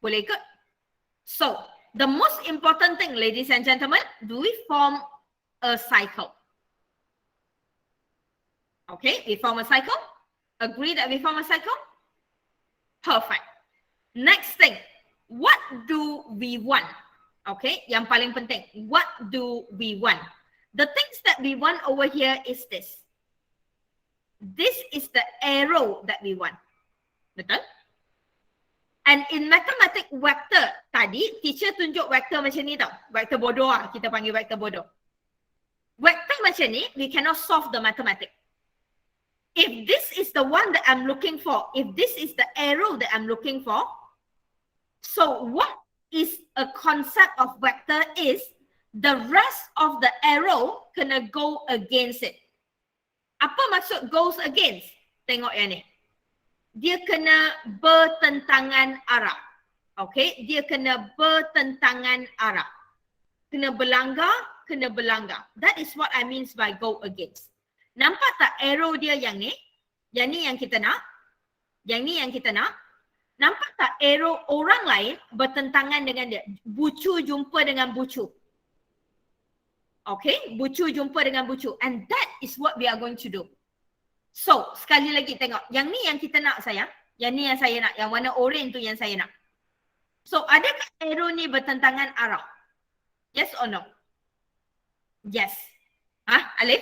Boleh ikut? So, the most important thing, ladies and gentlemen, do we form a cycle? Okay, we form a cycle. Agree that we form a cycle? Perfect. Next thing, what do we want? Okay, yang paling penting, what do we want? The things that we want over here is this. This is the arrow that we want. Betul? And in mathematics vector tadi, teacher tunjuk vector macam ni tau. Vector bodoh lah, kita panggil vector bodoh. Vector macam ni, we cannot solve the mathematics. If this is the one that I'm looking for, if this is the arrow that I'm looking for, so what is a concept of vector is the rest of the arrow kena go against it. Apa maksud goes against? Tengok yang ni. Dia kena bertentangan arah. Okay, dia kena bertentangan arah. Kena berlanggar, kena berlanggar. That is what I mean by go against. Nampak tak arrow dia yang ni? Yang ni yang kita nak. Yang ni yang kita nak. Nampak tak arrow orang lain bertentangan dengan dia? Bucu jumpa dengan bucu. Okay, bucu jumpa dengan bucu. And that is what we are going to do. So, sekali lagi tengok. Yang ni yang kita nak sayang. Yang ni yang saya nak. Yang warna orange tu yang saya nak. So, adakah arrow ni bertentangan arah? Yes or no? Yes. Alif?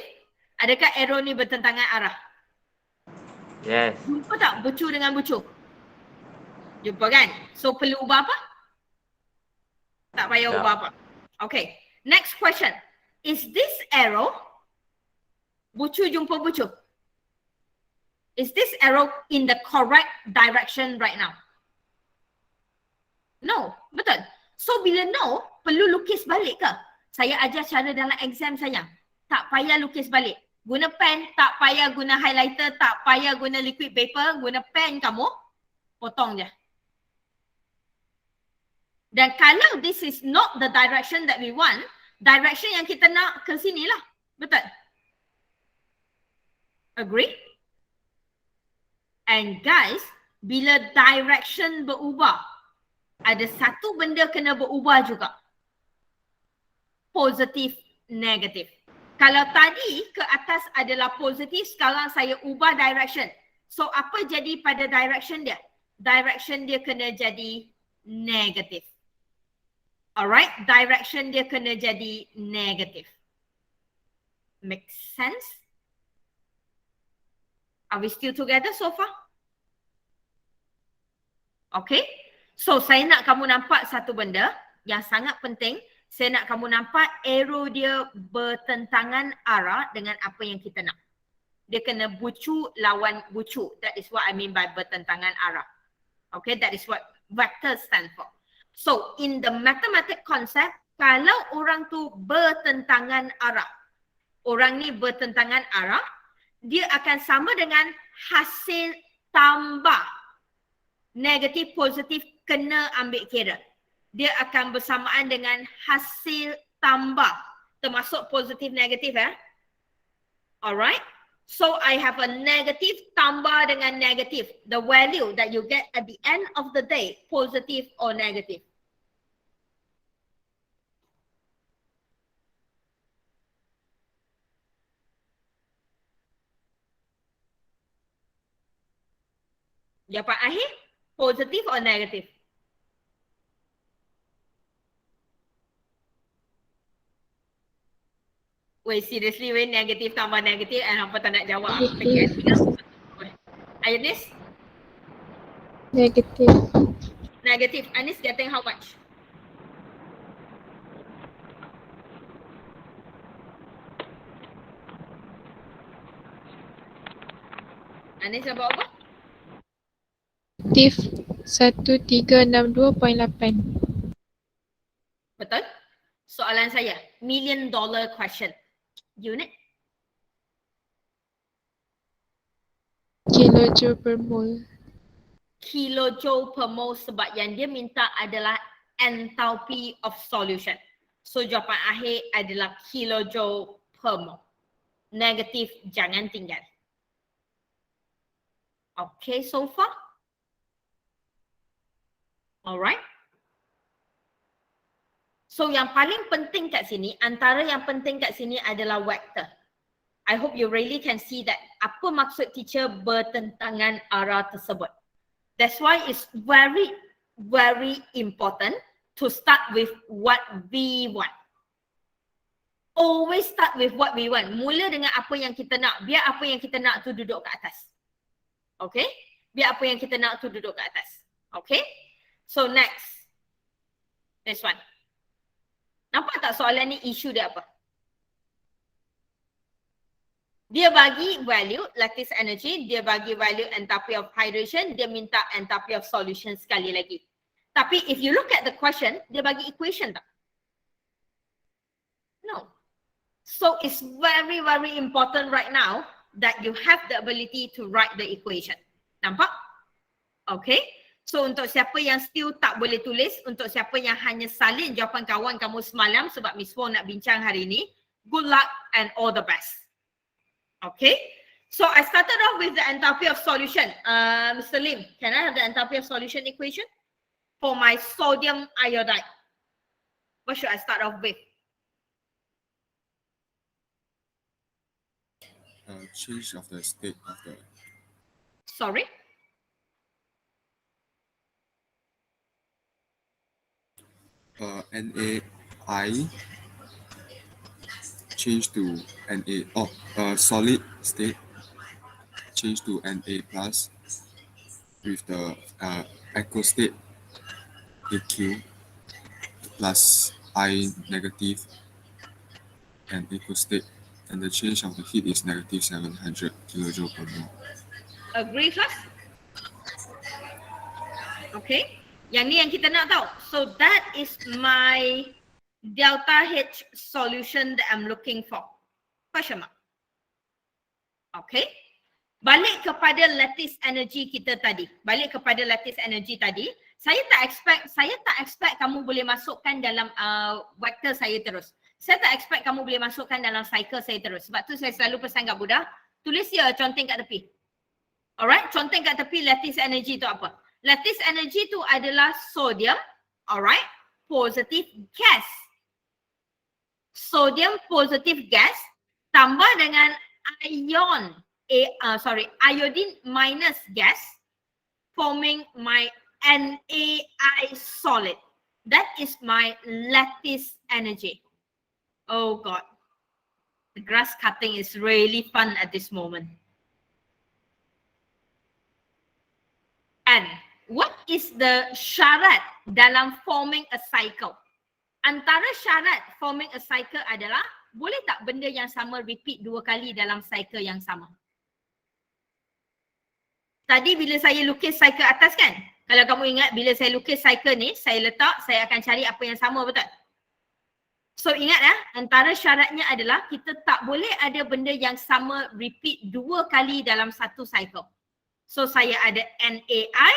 Adakah arrow ni bertentangan arah? Yes. Jumpa tak bucu dengan bucu? Jumpa kan? So perlu ubah apa? Tak payah ubah apa. Okay. Next question. Is this arrow bucu jumpa bucu? Is this arrow in the correct direction right now? No. Betul. So bila no, perlu lukis balik ke? Saya ajar cara dalam exam sayang. Tak payah lukis balik. Guna pen, tak payah guna highlighter, tak payah guna liquid paper, guna pen kamu, potong je. Dan kalau this is not the direction that we want, direction yang kita nak ke sini lah. Betul? Agree? And guys, bila direction berubah, ada satu benda kena berubah juga. Positif, negatif. Kalau tadi ke atas adalah positif, sekarang saya ubah direction. So apa jadi pada direction dia? Direction dia kena jadi negatif. Alright, direction dia kena jadi negatif. Make sense? Are we still together so far? Okay. So saya nak kamu nampak satu benda yang sangat penting. Saya nak kamu nampak arrow dia bertentangan arah dengan apa yang kita nak. Dia kena bucu lawan bucu. That is what I mean by bertentangan arah. Okay, that is what vector stand for. So in the mathematical concept, kalau orang tu bertentangan arah, orang ni bertentangan arah, dia akan sama dengan hasil tambah. Negatif, positif kena ambil kira. Dia akan bersamaan dengan hasil tambah. Termasuk positif, negatif Alright. So I have a negative tambah dengan negatif. The value that you get at the end of the day, positive or negative. Jawapan akhir, positif or negatif? Wait, seriously, wait, negatif tambah negatif and hampa tak nak jawab. Anis? Negative. Negative. Anis getting how much? Anis dapat apa? Negatif 1362.8. Betul? Soalan saya, $1 million question. Unit? Kilojoule per mole. Kilojoule per mole sebab yang dia minta adalah enthalpy of solution. So jawapan akhir adalah kilojoule per mole. Negatif jangan tinggal. Okay so far? Alright. So yang paling penting kat sini, antara yang penting kat sini adalah vector. I hope you really can see that apa maksud teacher bertentangan arah tersebut. That's why it's very, very important to start with what we want. Always start with what we want. Mula dengan apa yang kita nak. Biar apa yang kita nak tu duduk kat atas. Okay? Biar apa yang kita nak tu duduk kat atas. Okay? So next. This one. Nampak tak soalan ni isu dia apa? Dia bagi value lattice energy, dia bagi value enthalpy of hydration, dia minta enthalpy of solution sekali lagi. Tapi if you look at the question, dia bagi equation tak? No. So it's very, very important right now that you have the ability to write the equation. Nampak? Okay. So untuk siapa yang still tak boleh tulis, untuk siapa yang hanya salin jawapan kawan kamu semalam sebab Miss Wong nak bincang hari ini, good luck and all the best. Okay. So I started off with the enthalpy of solution. Mr. Lim, can I have the enthalpy of solution equation for my sodium iodide? What should I start off with? Change of the state of the Sorry? NaI change to Na solid state change to Na plus with the echo state AQ plus I negative and echo state, and the change of the heat is negative 700 kilojoule per mole. Agree first? Okay. Yang ni yang kita nak tahu. So that is my delta H solution that I'm looking for. Question mark. Okay. Balik kepada lattice energy kita tadi. Balik kepada lattice energy tadi. Saya tak expect kamu boleh masukkan dalam vector saya terus. Saya tak expect kamu boleh masukkan dalam cycle saya terus. Sebab tu saya selalu pesan kat budak, Tulis dia conteng kat tepi. Alright, conteng kat tepi lattice energy tu apa? Lattice energy tu adalah sodium, alright, positive gas. Sodium positive gas tambah dengan iodine minus gas forming my NaI solid. That is my lattice energy. Oh God. The grass cutting is really fun at this moment. And what is the syarat dalam forming a cycle? Antara syarat forming a cycle adalah boleh tak benda yang sama repeat 2 kali dalam cycle yang sama? Tadi bila saya lukis cycle atas kan? Kalau kamu ingat bila saya lukis cycle ni, saya letak, saya akan cari apa yang sama, betul? So ingat antara syaratnya adalah kita tak boleh ada benda yang sama repeat 2 kali dalam satu cycle. So saya ada NaI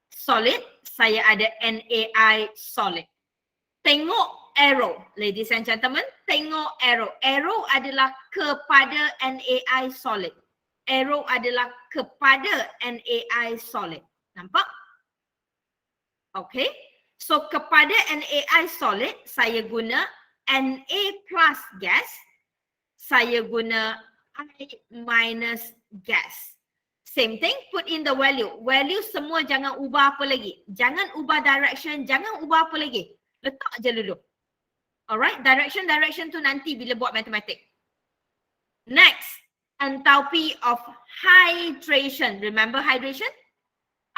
solid, saya ada NaI solid. Tengok arrow, ladies and gentlemen, tengok arrow. Arrow adalah kepada NaI solid. Arrow adalah kepada NaI solid. Nampak? Okay. So kepada NaI solid, saya guna Na plus gas, saya guna I minus gas. Same thing, put in the value. Value semua jangan ubah apa lagi. Jangan ubah direction, jangan ubah apa lagi. Letak je dulu. Alright, direction tu nanti bila buat matematik. Next, enthalpy of hydration. Remember hydration?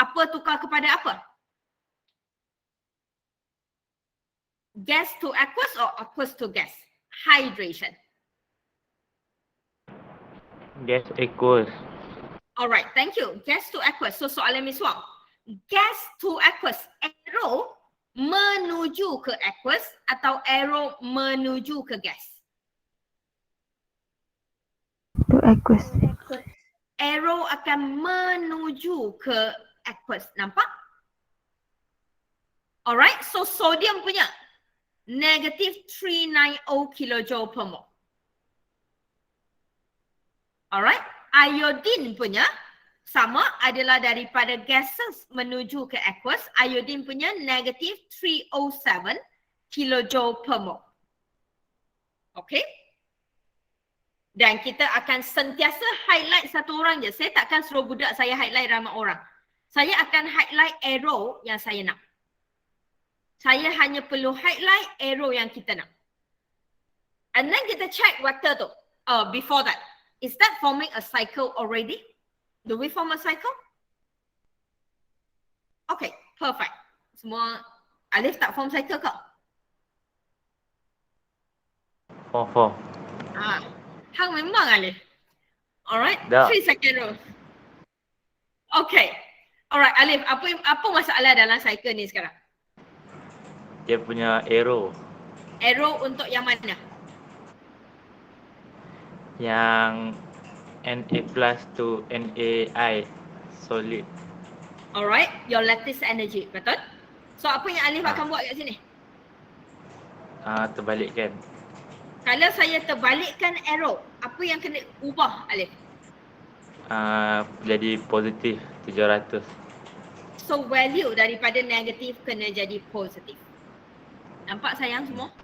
Apa tukar kepada apa? Gas to aqueous or aqueous to gas? Hydration. Gas aqueous. Alright, thank you. Gas to aqueous. So soalan miswak. Gas to aqueous. Arrow menuju ke aqueous atau arrow menuju ke gas? To aqueous. Arrow akan menuju ke aqueous. Nampak? Alright, so sodium punya negative 390 kilojoule per mole. Alright, iodine punya sama adalah daripada gases menuju ke aqueous. Iodine punya negative 307 kilojoule per mole. Okay. Dan kita akan sentiasa highlight satu orang je. Saya takkan suruh budak saya highlight ramai orang. Saya akan highlight arrow yang saya nak. Saya hanya perlu highlight arrow yang kita nak. And then kita check vector tu. Before that. Is that forming a cycle already? Do we form a cycle? Okay, perfect. Semua Alif tak form cycle ke? Form. Hang memang Alif. Alright, Dah. 3 second rule. Okay. Alright Alif, apa masalah dalam cycle ni sekarang? Dia punya arrow. Arrow untuk yang mana? Yang Na plus to NaI solid. Alright, your lattice energy, betul? So apa yang Alif akan buat kat sini? Terbalikkan. Kalau saya terbalikkan arrow, apa yang kena ubah Alif? Jadi positif 700. So value daripada negatif kena jadi positif. Nampak sayang semua?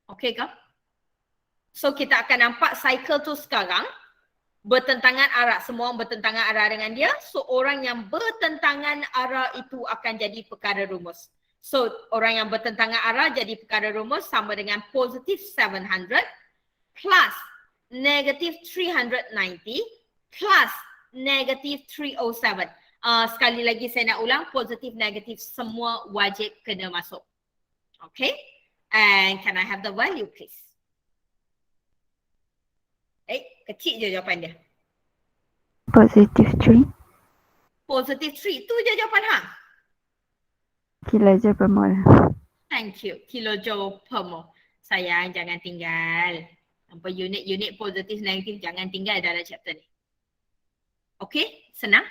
Okay ke? So kita akan nampak cycle tu sekarang bertentangan arah. Semua orang bertentangan arah dengan dia. So orang yang bertentangan arah itu akan jadi perkara rumus. So orang yang bertentangan arah jadi perkara rumus sama dengan positif 700 plus negatif 390 plus negatif 307. Sekali lagi saya nak ulang, positif negatif semua wajib kena masuk. Okay? And can I have the value please? Kecil je jawapan dia. Positive 3 Positif 3, tu je jawapan kilojoule per mole. Thank you. Kilojoule per mole. Sayang, jangan tinggal. Nampak unit-unit positif negatif jangan tinggal dalam chapter ni. Okay, senang?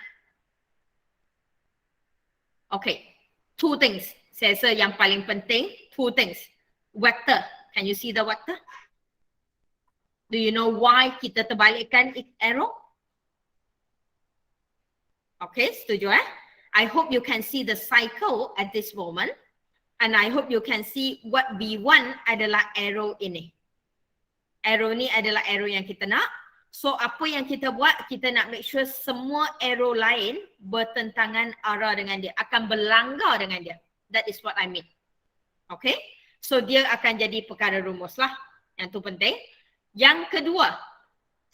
Okay, 2 things. Saya rasa yang paling penting, 2 things. Vector. Can you see the vector? Do you know why kita terbalikkan arrow? Okay, setuju I hope you can see the cycle at this moment. And I hope you can see what B1 adalah arrow ini. Arrow ni adalah arrow yang kita nak. So apa yang kita buat, kita nak make sure semua arrow lain bertentangan arah dengan dia. Akan berlanggar dengan dia. That is what I mean. Okay. So dia akan jadi perkara rumus lah. Yang tu penting. Yang kedua,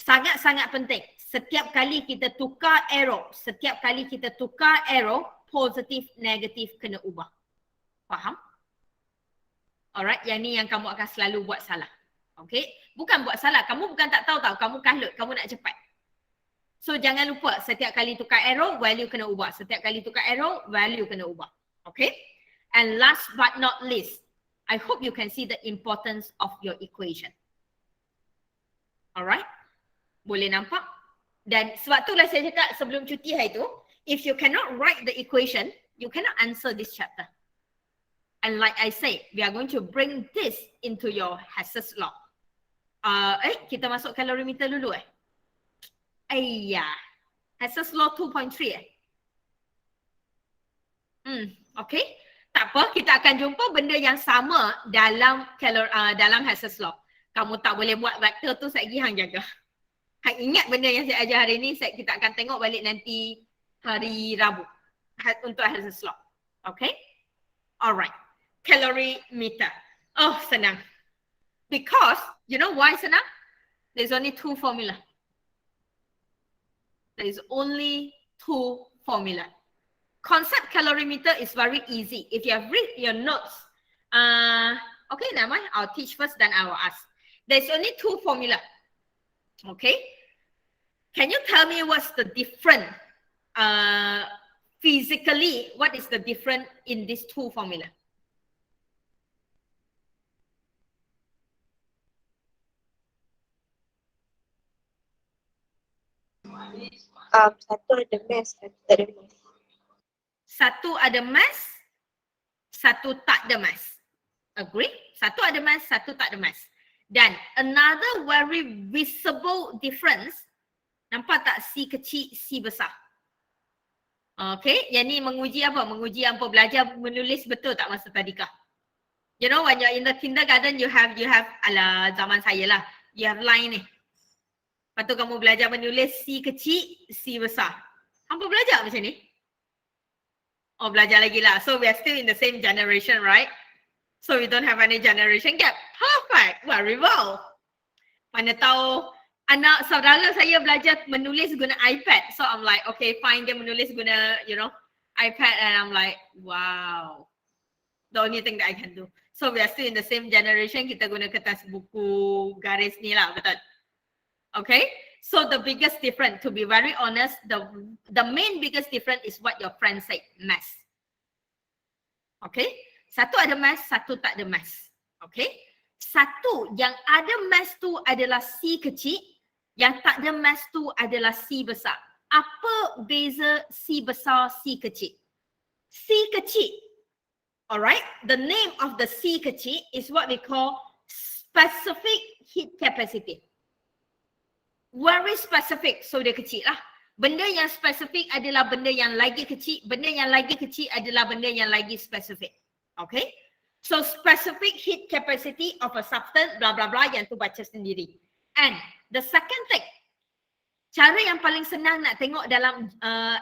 sangat-sangat penting. Setiap kali kita tukar arrow, positif, negatif kena ubah. Faham? Alright, yang ni yang kamu akan selalu buat salah. Okay? Bukan buat salah, kamu bukan tak tahu tau, kamu kalut, kamu nak cepat. So jangan lupa, setiap kali tukar arrow, value kena ubah. Setiap kali tukar arrow, value kena ubah. Okay? And last but not least, I hope you can see the importance of your equation. Alright? Boleh nampak? Dan sebab itulah saya cakap sebelum cuti hari tu, if you cannot write the equation, you cannot answer this chapter. And like I say, we are going to bring this into your Hess's law. Kita masuk calorimeter dulu Hess's law 2.3 okay. Tak apa, kita akan jumpa benda yang sama dalam dalam Hess's law. Kamu tak boleh buat vektor tu, saya hang jaga. Hang ingat benda yang saya ajar hari ni, kita akan tengok balik nanti hari Rabu untuk Hess's law. Okay? Alright. Calorimeter. Oh, senang. Because, you know why senang? There's only two formula. There is only two formula. Concept calorimeter is very easy. If you have read your notes, okay, never mind. I'll teach first, then I will ask. There's only two formula. Okay? Can you tell me what's the difference? Physically, what is the difference in these two formula? Satu ada mass, satu tak ada mass. Satu ada mass, satu tak ada mass. Agree? Satu ada mass, satu tak ada mass. Dan another very visible difference, nampak tak C kecil, C besar? Okay, yang ni menguji apa? Menguji apa belajar menulis betul tak masa tadika? You know, when you're in the kindergarten, you have, ala zaman saya lah, you have line ni. Lepas tu kamu belajar menulis C kecil, C besar. Hampa belajar macam ni? Oh, belajar lagi lah. So we are still in the same generation, right? So we don't have any generation gap. Perfect. Very well. Mana tahu anak saudara saya belajar menulis guna iPad. So I'm like, okay, fine, dia menulis guna, you know, iPad, and I'm like, wow. The only thing that I can do. So we are still in the same generation. Kita guna kertas buku garis ni lah, betul? Okay, so the biggest difference, to be very honest, the main biggest difference is what your friend said, mass. Okay, satu ada mass, satu tak ada mass. Okay, satu yang ada mass tu adalah C kecil, yang tak ada mass tu adalah C besar. Apa beza C besar, C kecil? C kecil, alright, the name of the C kecil is what we call specific heat capacity. Very specific, so dia kecil lah. Benda yang spesifik adalah benda yang lagi kecil, benda yang lagi kecil adalah benda yang lagi spesifik. Okay? So specific heat capacity of a substance, bla bla bla, yang tu baca sendiri. And the second thing, cara yang paling senang nak tengok dalam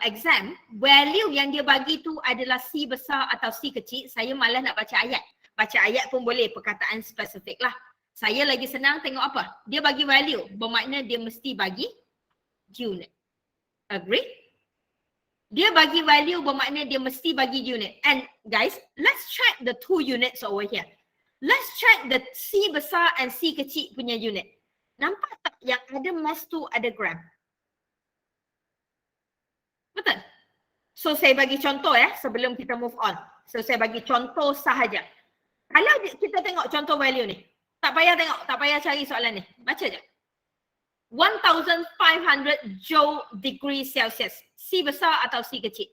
exam, value yang dia bagi tu adalah C besar atau C kecil, saya malah nak baca ayat. Baca ayat pun boleh, perkataan spesifik lah. Saya lagi senang tengok apa? Dia bagi value, bermakna dia mesti bagi unit. Agree? Dia bagi value bermakna dia mesti bagi unit. And guys, let's check the two units over here. Let's check the C besar and C kecil punya unit. Nampak tak yang ada mass tu ada gram? Betul? So saya bagi contoh sebelum kita move on. So saya bagi contoh sahaja. Kalau kita tengok contoh value ni, tak payah tengok, tak payah cari soalan ni. Baca je. 1500 joule degree Celsius. C besar atau C kecil?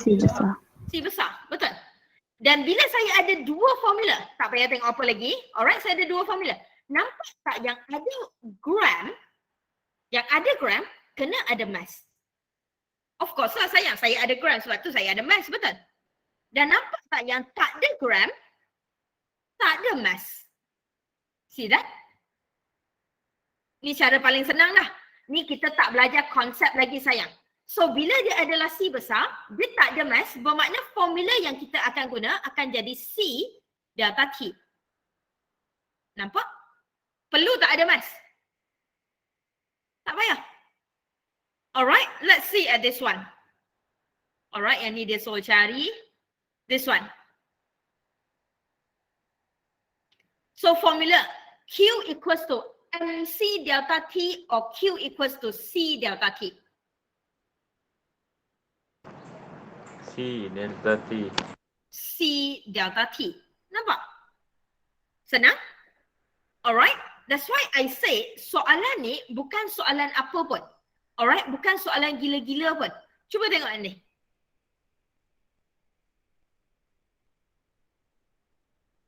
C besar. C besar, betul. Dan bila saya ada dua formula, tak payah tengok apa lagi. Alright, saya ada dua formula. Nampak tak yang ada gram, kena ada mass. Of course lah sayang, saya ada gram sebab tu saya ada mass, betul? Dan nampak tak yang tak ada gram, tak ada mass. See that? Ni cara paling senang dah. Ni kita tak belajar konsep lagi sayang. So bila dia adalah C besar, dia tak ada mass, bermakna formula yang kita akan guna akan jadi C delta T. Nampak? Perlu tak ada mass? Tak payah. Alright, let's see at this one. Alright, yang ni dia suruh cari. This one. So formula Q equals to MC delta T or Q equals to C delta T. C delta T. C delta T. Nampak? Senang? Alright? That's why I say soalan ni bukan soalan apa pun. Alright? Bukan soalan gila-gila pun. Cuba tengok ni.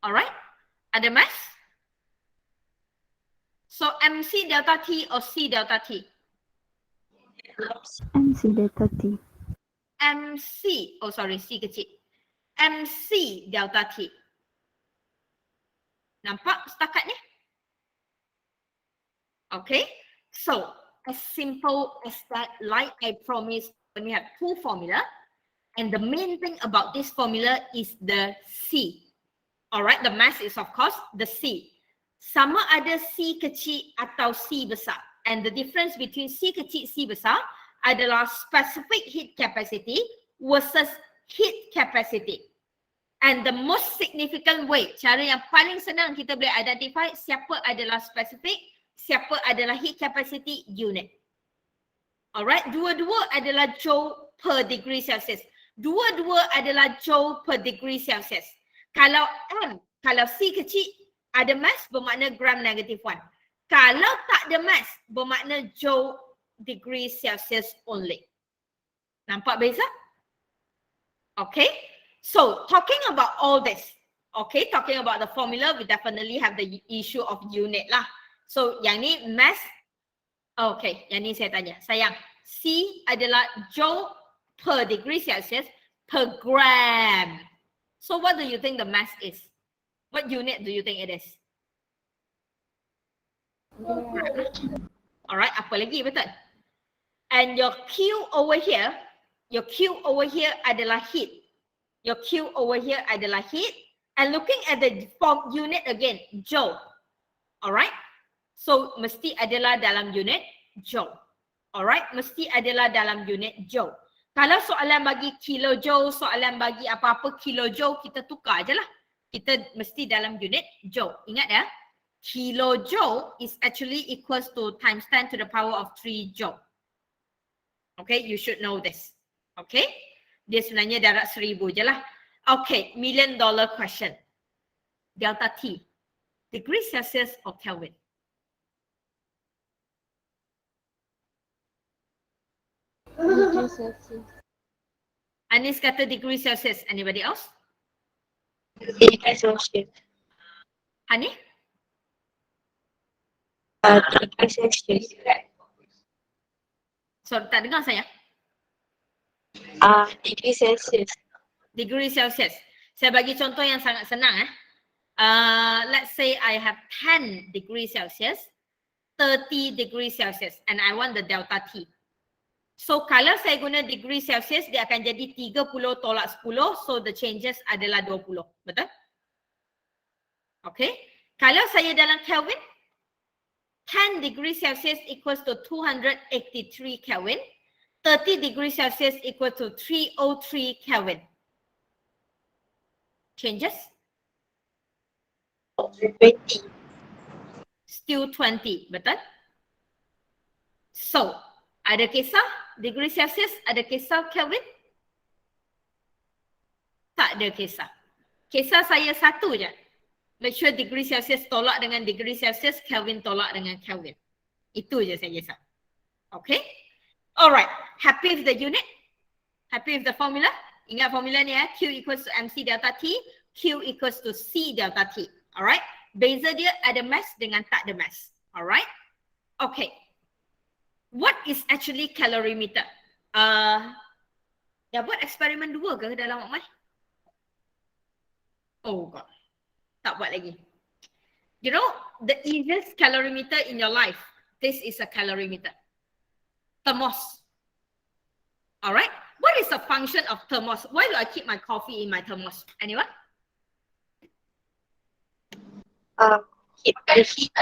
Alright? Ada mass? So MC delta T or C delta T? MC delta T. MC, oh sorry, C kecil. MC delta T. Nampak setakat ni? Okay, so as simple as that, like I promised, when we have two formula, and the main thing about this formula is the C. Alright, the mass is of course the C. Sama ada C kecil atau C besar. And the difference between C kecil, C besar adalah specific heat capacity versus heat capacity. And the most significant way, cara yang paling senang kita boleh identify siapa adalah specific, siapa adalah heat capacity unit. Alright, dua-dua adalah joule per degree Celsius. Dua-dua adalah joule per degree Celsius. Kalau kalau C kecil ada mass bermakna gram negative 1. Kalau tak ada mass bermakna joule degree Celsius only. Nampak beza? Okay. So talking about all this, okay, talking about the formula, we definitely have the issue of unit lah. So yang ni mass, okay, yang ni saya tanya. Sayang, C adalah joule per degree Celsius per gram. So what do you think the mass is? What unit do you think it is? Alright, apa lagi, betul? And your Q over here adalah heat. Your Q over here adalah heat. And looking at the form unit again, joule. Alright? So, mesti adalah dalam unit joule. Alright? Mesti adalah dalam unit joule. Kalau soalan bagi kilojoule, soalan bagi apa-apa kilojoule, kita tukar je lah. Kita mesti dalam unit joule. Ingat ya? Kilojoule is actually equals to times 10 to the power of 3 joule. Okay, you should know this. Okay, dia sebenarnya darab 1000 je lah. Okay, $1 million question. Delta T, degree Celsius or Kelvin? Degree Celsius. Anis kata degree Celsius. Anybody else? Degree Celsius. Hani? Degree Celsius. So, tak dengar saya? Degree Celsius. Degree Celsius. Saya bagi contoh yang sangat senang. Let's say I have 10 degree Celsius, 30 degree Celsius, and I want the delta T. So kalau saya guna degree Celsius, dia akan jadi 30 tolak 10. So the changes adalah 20. Betul? Okay. Kalau saya dalam Kelvin, 10 degree Celsius equals to 283 Kelvin. 30 degree Celsius equal to 303 Kelvin. Changes? 20. Still 20. Betul? So, ada kisah degree Celsius, ada kisah Kelvin? Tak ada kisah. Kisah saya satu je. Make sure degree Celsius tolak dengan degree Celsius, Kelvin tolak dengan Kelvin. Itu je saya kisah. Okay? Alright. Happy with the unit? Happy with the formula? Ingat formula ni Q equals to MC delta T, Q equals to C delta T. Alright. Beza dia ada mass dengan tak ada mass. Alright. Okay. What is actually calorimeter? Dah buat eksperimen 2 ke dalam Mak Mai? Oh god. Tak buat lagi. You know, the easiest calorimeter in your life, this is a calorimeter. Thermos. Alright. What is the function of thermos? Why do I keep my coffee in my thermos? Anyone? Keep the heat.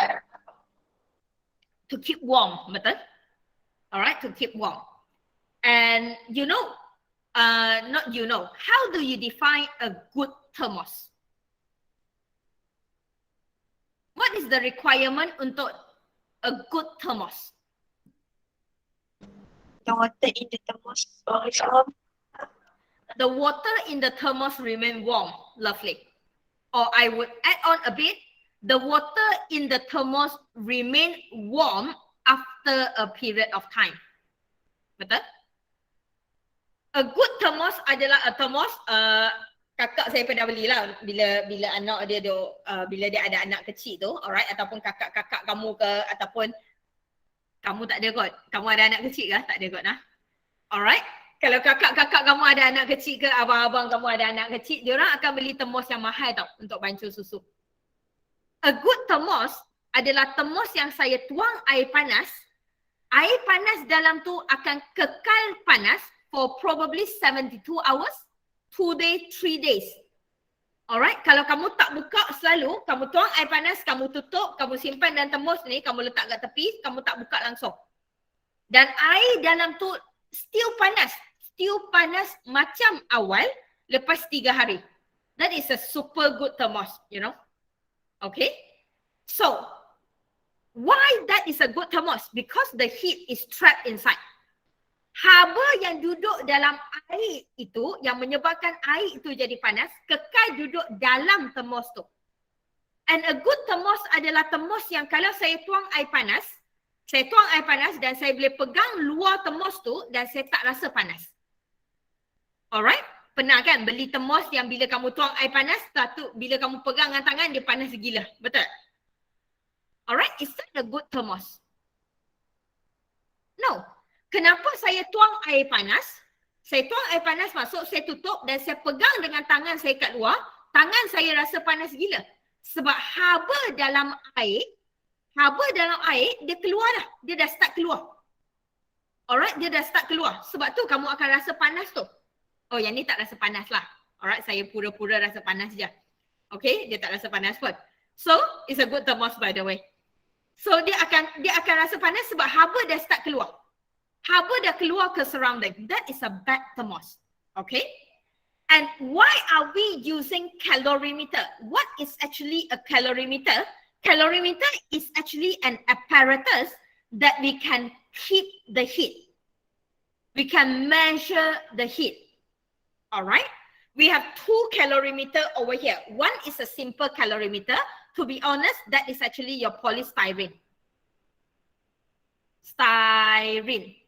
To keep warm, betul? Alright, to keep warm. And how do you define a good thermos? What is the requirement untuk a good thermos? The water in the thermos always warm. The water in the thermos remain warm. Lovely. Or I would add on a bit, the water in the thermos remain warm after a period of time. Betul? A good thermos adalah a thermos, kakak saya pernah belilah bila anak dia bila dia ada anak kecil tu, alright, ataupun kakak-kakak kamu ke, ataupun kamu tak ada kot, kamu ada anak kecil ke? Tak ada kot nah. Alright. Kalau kakak-kakak kamu ada anak kecil ke, abang-abang kamu ada anak kecil, diorang akan beli thermos yang mahal tau untuk bancuh susu. A good thermos adalah thermos yang saya tuang air panas dalam tu akan kekal panas for probably 72 hours, 2 days, 3 days. Alright, kalau kamu tak buka selalu, kamu tuang air panas, kamu tutup, kamu simpan dalam thermos ni, kamu letak kat tepi, kamu tak buka langsung. Dan air dalam tu still panas macam awal lepas 3 hari. That is a super good thermos, you know. Okay. So, why that is a good thermos? Because the heat is trapped inside. Haba yang duduk dalam air itu, yang menyebabkan air itu jadi panas, kekal duduk dalam thermos tu. And a good thermos adalah thermos yang kalau saya tuang air panas dan saya boleh pegang luar thermos tu dan saya tak rasa panas. Alright? Pernah kan beli thermos yang bila kamu tuang air panas, bila kamu pegang dengan tangan dia panas gila. Betul? Alright? Is that a good thermos? No. Kenapa saya tuang air panas? Saya tuang air panas masuk, saya tutup dan saya pegang dengan tangan saya kat luar, tangan saya rasa panas gila. Sebab haba dalam air, dia keluar dah. Dia dah start keluar. Alright, dia dah start keluar. Sebab tu kamu akan rasa panas tu. Oh, yang ni tak rasa panas lah. Alright, saya pura-pura rasa panas je. Okay, dia tak rasa panas pun. So, it's a good thermos by the way. So, dia akan rasa panas sebab haba dah start keluar. Haba dah keluar ke surrounding. That is a bad thermos. Okay? And why are we using calorimeter? What is actually a calorimeter? Calorimeter is actually an apparatus that we can keep the heat. We can measure the heat. Alright? We have 2 calorimeter over here. One is a simple calorimeter. To be honest, that is actually your polystyrene. Styrene.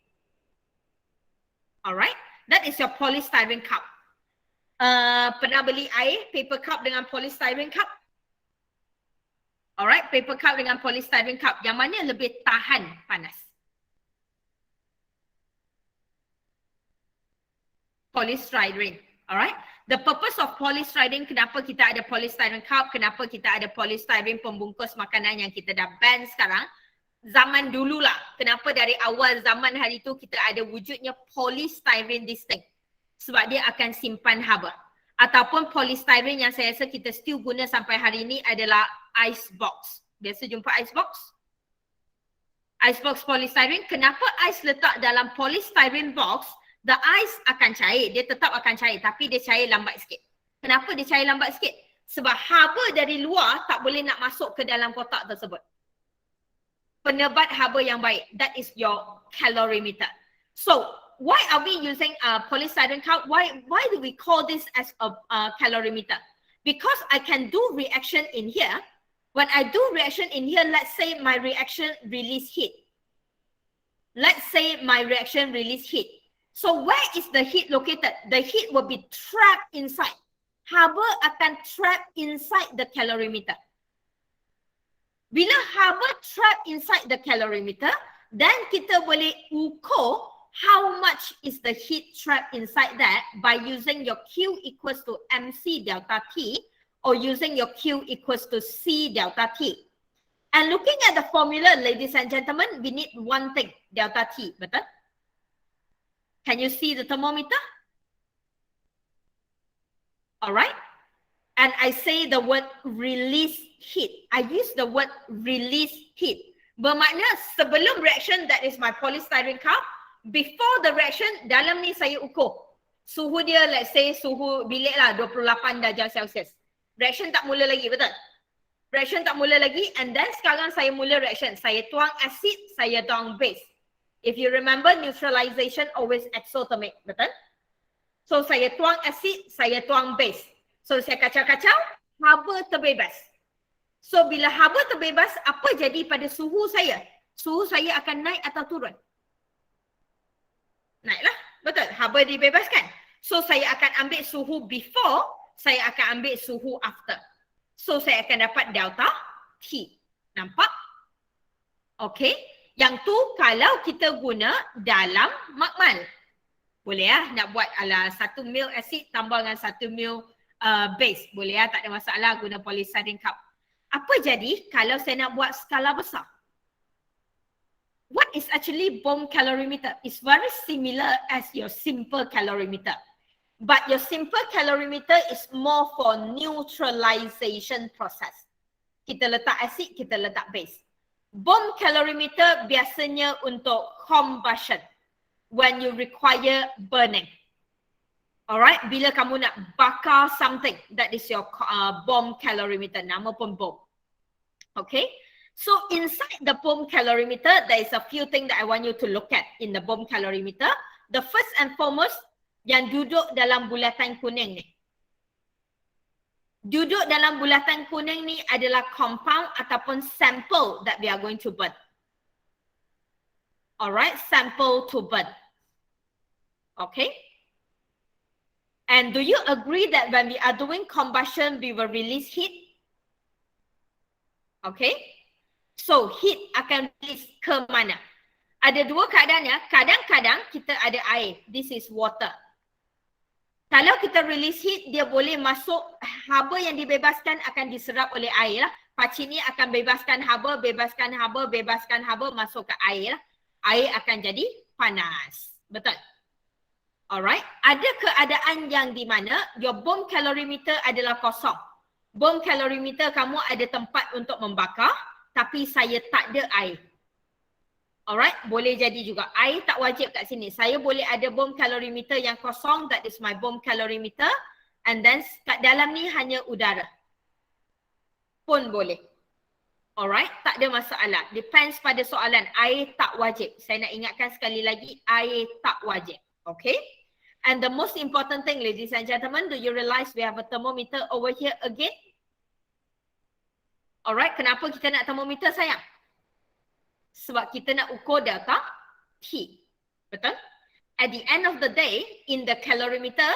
Alright? That is your polystyrene cup. Pernah beli air, paper cup dengan polystyrene cup? Alright, paper cup dengan polystyrene cup. Yang mana lebih tahan panas? Polystyrene. Alright. The purpose of polystyrene, kenapa kita ada polystyrene cup, kenapa kita ada polystyrene pembungkus makanan yang kita dah ban sekarang. Zaman dulu lah. Kenapa dari awal zaman hari tu kita ada wujudnya polystyrene this thing. Sebab dia akan simpan haba. Ataupun polystyrene yang saya rasa kita still guna sampai hari ini adalah ice box. Biasa jumpa ice box? Ice box polystyrene. Kenapa ice letak dalam polystyrene box? The ice akan cair. Dia tetap akan cair. Tapi dia cair lambat sikit. Kenapa dia cair lambat sikit? Sebab haba dari luar tak boleh nak masuk ke dalam kotak tersebut. Penebat haba yang baik. That is your calorimeter. So, why are we using a polystyrene cup? Why do we call this as a calorimeter? Because I can do reaction in here. When I do reaction in here, let's say my reaction release heat. Let's say my reaction release heat. So where is the heat located? The heat will be trapped inside. Haba akan trap inside the calorimeter. Bila haba trap inside the calorimeter, then kita boleh ukur how much is the heat trapped inside that by using your Q equals to MC delta T or using your Q equals to C delta T. And looking at the formula, ladies and gentlemen, we need one thing, delta T, betul? Can you see the thermometer? All right. And I say the word release heat. I use the word release heat. Bermakna sebelum reaction, that is my polystyrene cup, before the reaction, dalam ni saya ukur. Suhu dia, let's say suhu bilik lah 28 darjah Celsius. Reaction tak mula lagi, betul? Reaction tak mula lagi, and then sekarang saya mula reaction. Saya tuang acid, saya tuang base. If you remember, neutralization always exothermic, betul? So saya tuang acid, saya tuang base. So saya kacau-kacau, haba terbebas. So bila haba terbebas, apa jadi pada suhu saya? Suhu saya akan naik atau turun? Naiklah, betul? Haba dibebaskan. So saya akan ambil suhu before, saya akan ambil suhu after. So saya akan dapat delta T. Nampak? Okay. Yang tu kalau kita guna dalam makmal. Boleh lah nak buat ala 1 ml acid tambah dengan 1 ml base. Boleh lah, tak ada masalah guna polystyrene cup. Apa jadi kalau saya nak buat skala besar? What is actually bomb calorimeter? It's very similar as your simple calorimeter. But your simple calorimeter is more for neutralization process. Kita letak acid, kita letak base. Bomb calorimeter biasanya untuk combustion. When you require burning. Alright, bila kamu nak bakar something, that is your bomb calorimeter, nama pun bomb. Okay, so inside the bomb calorimeter, there is a few things that I want you to look at in the bomb calorimeter. The first and foremost, yang duduk dalam bulatan kuning ni. Duduk dalam bulatan kuning ni adalah compound ataupun sample that we are going to burn. Alright, sample to burn. Okay. And do you agree that when we are doing combustion, we will release heat? Okay. So heat akan release ke mana? Ada dua keadaannya. Kadang-kadang kita ada air. This is water. Kalau kita release heat, dia boleh masuk, haba yang dibebaskan akan diserap oleh air lah. Pakcik ni akan bebaskan haba, bebaskan haba, bebaskan haba, masuk ke air lah. Air akan jadi panas. Betul? Alright. Ada keadaan yang di mana your bomb calorimeter adalah kosong. Bomb calorimeter kamu ada tempat untuk membakar, tapi saya tak ada air. Alright, boleh jadi juga. Air tak wajib kat sini. Saya boleh ada bomb calorimeter yang kosong, that is my bomb calorimeter. And then kat dalam ni hanya udara. Pun boleh. Alright, tak ada masalah. Depends pada soalan. Air tak wajib. Saya nak ingatkan sekali lagi, air tak wajib. Okay? And the most important thing, ladies and gentlemen, do you realize we have a thermometer over here again? Alright, kenapa kita nak thermometer sayang? Sebab kita nak ukur delta T. Betul? At the end of the day, in the calorimeter,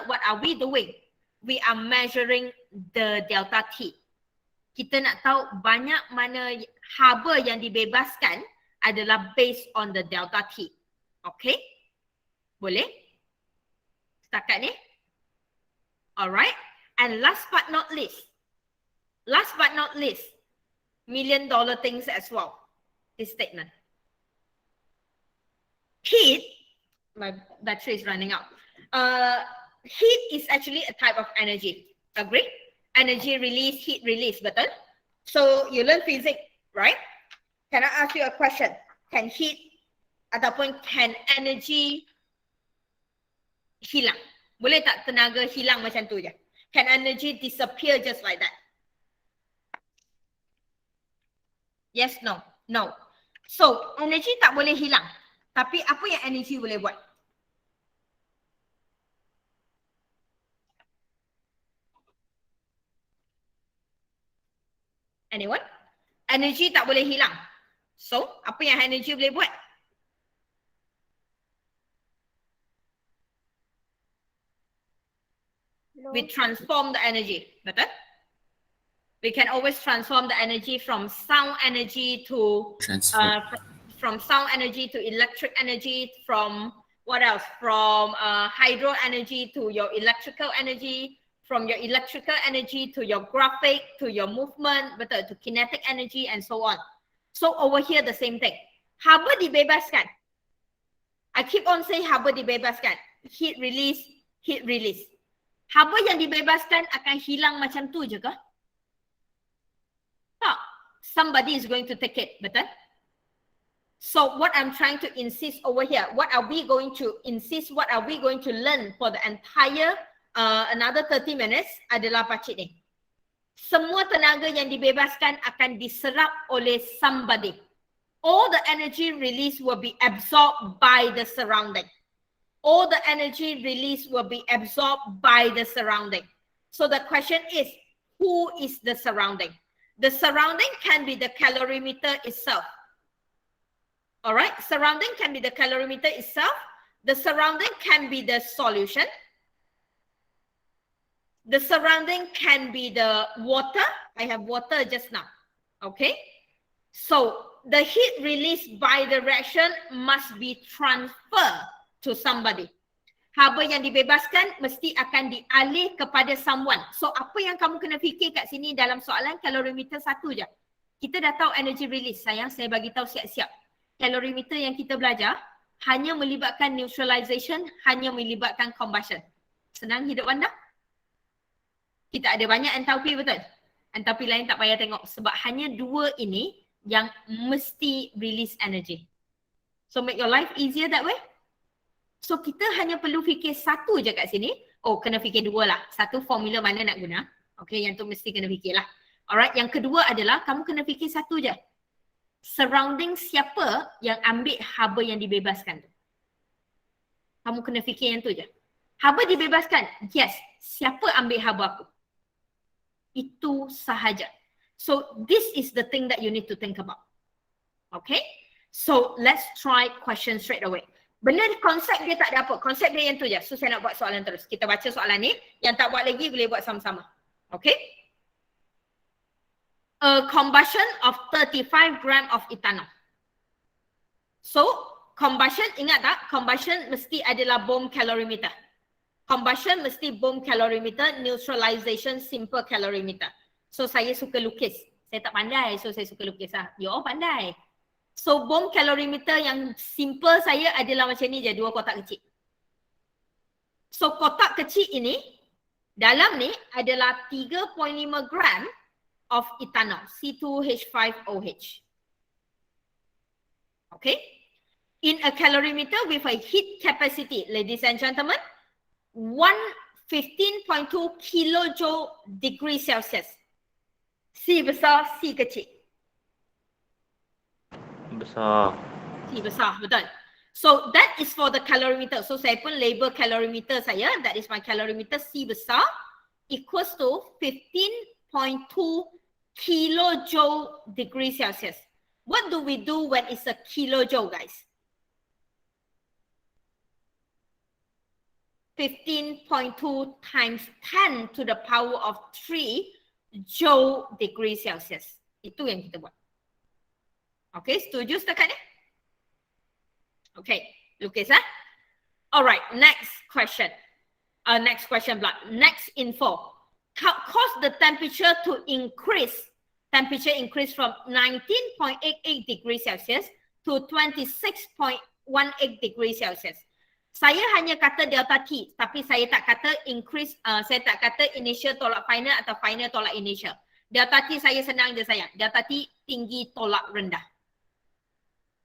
what are we doing? We are measuring the delta T. Kita nak tahu banyak mana haba yang dibebaskan adalah based on the delta T. Okay? Boleh? Setakat ni? Alright. And last but not least, $1 million things as well, this statement. Heat, my battery is running out. Heat is actually a type of energy. Agree? Energy release, heat release, betul? So you learn physics, right? Can I ask you a question? Can heat ataupun can energy hilang? Boleh tak tenaga hilang macam tu je? Can energy disappear just like that? Yes, no. No. So, energy tak boleh hilang. Tapi apa yang energy boleh buat? Anyone? Energy tak boleh hilang. So, apa yang energy boleh buat? We transform the energy. Betul? We can always transform the energy from sound energy to Transfer. from sound energy to electric energy, from what else? From hydro energy to your electrical energy, from your electrical energy to your graphic, to your movement, betul, to kinetic energy and so on. So over here the same thing. Haba dibebaskan. I keep on saying haba dibebaskan. Heat release, heat release. Haba yang dibebaskan akan hilang macam tu je ke? Tak. Somebody is going to take it, betul? So what I'm trying to insist over here, what are we going to insist, what are we going to learn for the entire another 30 minutes adalah pakcik ni. Semua tenaga yang dibebaskan akan diserap oleh somebody. All the energy release will be absorbed by the surrounding. All the energy release will be absorbed by the surrounding. So the question is, who is the surrounding? The surrounding can be the calorimeter itself. Alright, surrounding can be the calorimeter itself. The surrounding can be the solution. The surrounding can be the water. I have water just now. Okay. So the heat released by the reaction must be transferred to somebody. Haba yang dibebaskan mesti akan dialih kepada someone. So apa yang kamu kena fikir kat sini dalam soalan calorimeter satu je. Kita dah tahu energy release. Sayang, saya bagi tahu siap-siap. Calorimeter yang kita belajar hanya melibatkan neutralization, hanya melibatkan combustion. Senang hidup anda? Kita ada banyak enthalpy, betul? Enthalpy lain tak payah tengok sebab hanya dua ini yang mesti release energy. So make your life easier that way. So kita hanya perlu fikir satu je kat sini. Oh, kena fikir dua lah. Satu formula mana nak guna. Okay, yang tu mesti kena fikir lah. Alright, yang kedua adalah kamu kena fikir satu je. Surrounding siapa yang ambil haba yang dibebaskan tu. Kamu kena fikir yang tu je. Haba dibebaskan. Yes, siapa ambil haba aku? Itu sahaja. So this is the thing that you need to think about. Okay? So let's try question straight away. Benar konsep dia tak ada apa. Konsep dia yang tu je. So saya nak buat soalan terus. Kita baca soalan ni. Yang tak buat lagi boleh buat sama-sama. Okay? A combustion of 35 gram of ethanol. So combustion, ingat tak? Combustion mesti adalah bomb calorimeter. Combustion mesti bomb calorimeter. Neutralization simple calorimeter. So saya suka lukis. Saya tak pandai. So saya suka lukis lah. You all pandai. So bomb calorimeter yang simple saya adalah macam ni je, dua kotak kecil. So kotak kecil ini, dalam ni adalah 3.5 gram of ethanol, C2H5OH. Okay. In a calorimeter with a heat capacity, ladies and gentlemen, 15.2 kilojoule degree Celsius. C besar, C kecil. Besar. C besar, betul. So that is for the calorimeter. So saya pun label calorimeter saya. That is my calorimeter, C besar equals to 15.2 kilojoule degree Celsius. What do we do when it's a kilojoule, guys? 15.2 times 10 to the power of 3 joule degree Celsius. Itu yang kita buat. Okay, setuju setakat ni? Okay, lukis lah. Alright, next question. Next question block. Next info. Cause the temperature to increase. Temperature increase from 19.88 degrees Celsius to 26.18 degrees Celsius. Saya hanya kata delta T, tapi saya tak kata increase, saya tak kata initial tolak final atau final tolak initial. Delta T saya senang je sayang. Delta T tinggi tolak rendah.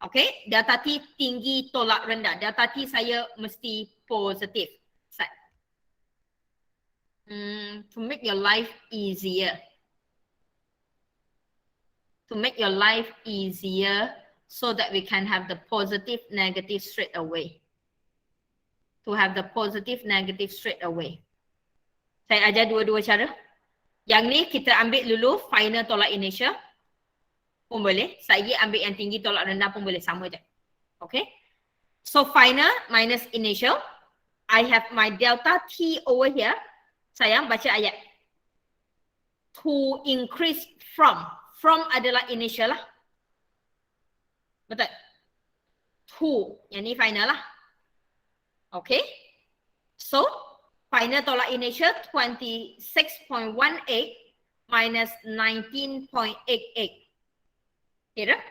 Okay, delta T tinggi tolak rendah. Delta T saya mesti positif. Set. To make your life easier. To make your life easier so that we can have the positive, negative straight away. To have the positive, negative straight away. Saya ajar dua-dua cara. Yang ni kita ambil dulu final tolak initial. Pun boleh. Saya ambil yang tinggi tolak rendah pun boleh. Sama je. Okay. So final minus initial. I have my delta T over here. Sayang, baca ayat. To increase from. From adalah initial lah. Betul? To. Yang ni final lah. Okay. So, final tolak initial 26.18 minus 19.88. Kira?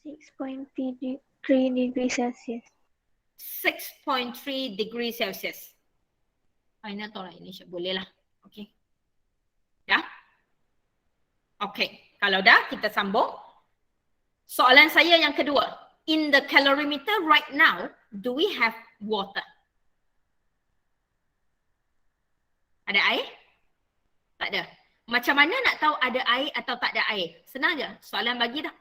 6.3 degrees Celsius. 6.3 degrees Celsius. Final tolak initial. Boleh lah. Okay. Ya? Okay. Kalau dah, kita sambung. Soalan saya yang kedua. In the calorimeter right now, do we have water? Ada air? Tak ada. Macam mana nak tahu ada air atau tak ada air? Senang je. Soalan bagi dah.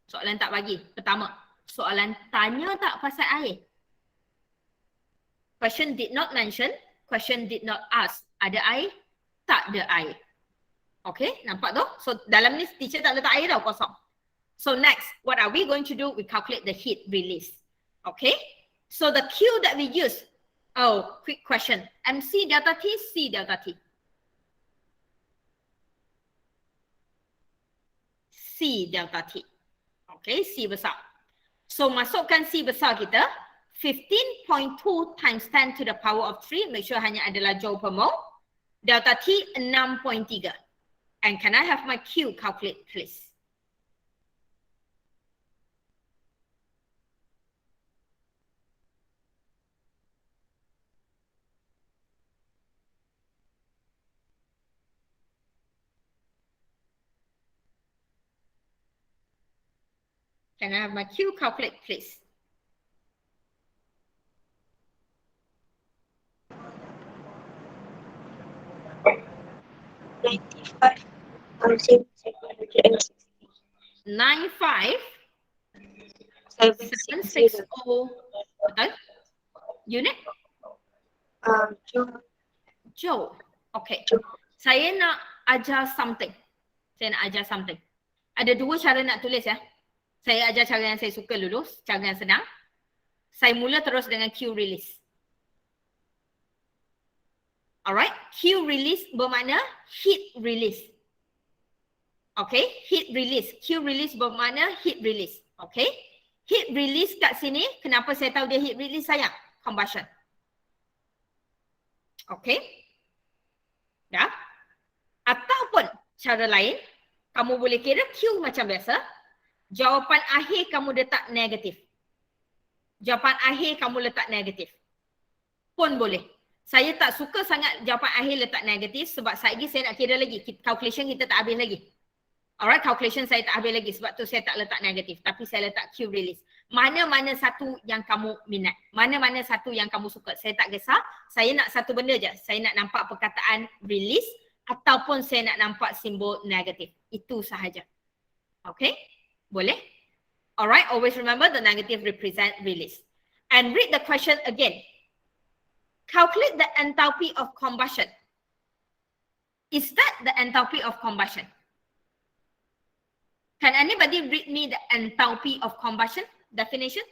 Soalan tak bagi. Pertama, soalan tanya tak pasal air? Question did not mention, question did not ask. Ada air? Tak ada air. Okay, nampak tu? So dalam ni teacher tak letak air tau, kosong. So next, what are we going to do? We calculate the heat release. Okay, so the Q that we use. Oh, quick question. MC delta T, C delta T. C delta T. Okay, C besar. So masukkan C besar kita. 15.2 times 10 to the power of 3. Make sure hanya adalah joule per mole. Delta T 6.3. And can I have my Q calculate please? Can I have my Q calculate please? $95,760. 95 760. 760. Betul? Unit? Joule. Joule. Okay. Joule. Saya nak ajar something. Ada dua cara nak tulis ya. Saya ajar cara yang saya suka dulu, cara yang senang. Saya mula terus dengan Q release. Alright, Q release bermakna heat release. Okay, heat release. Q release bermakna heat release. Okay, heat release kat sini, kenapa saya tahu dia heat release sayang? Combustion. Okay. Ya. Ataupun cara lain, kamu boleh kira Q macam biasa. Jawapan akhir kamu letak negatif. Jawapan akhir kamu letak negatif. Pun boleh. Saya tak suka sangat jawapan akhir letak negatif sebab saya nak kira lagi. Calculation kita tak habis lagi. Alright, calculation saya tak habis lagi sebab tu saya tak letak negatif. Tapi saya letak Q release. Mana-mana satu yang kamu minat. Mana-mana satu yang kamu suka. Saya tak kisah. Saya nak satu benda je. Saya nak nampak perkataan release ataupun saya nak nampak simbol negatif. Itu sahaja. Okay? Boleh? Alright, always remember the negative represent release. And read the question again. Calculate the enthalpy of combustion. Is that the enthalpy of combustion? Can anybody read me the enthalpy of combustion definition?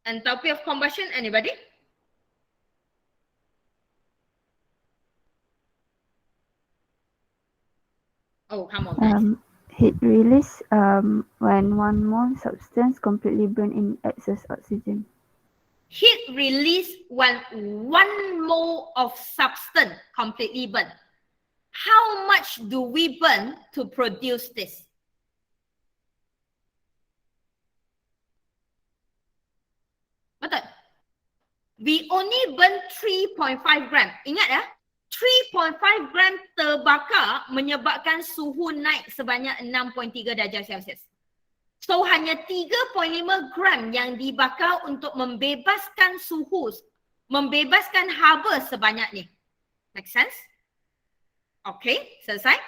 Enthalpy of combustion, anybody? Oh, come on, guys. Heat release when 1 mole substance completely burn in excess oxygen. Heat release when 1 mole of substance completely burn. How much do we burn to produce this? Betul? We only burn 3.5 gram. Ingat ya, 3.5 gram terbakar menyebabkan suhu naik sebanyak 6.3 darjah Celsius. So hanya 3.5 gram yang dibakar untuk membebaskan suhu, membebaskan haba sebanyak ni. Make sense? Okay, selesai.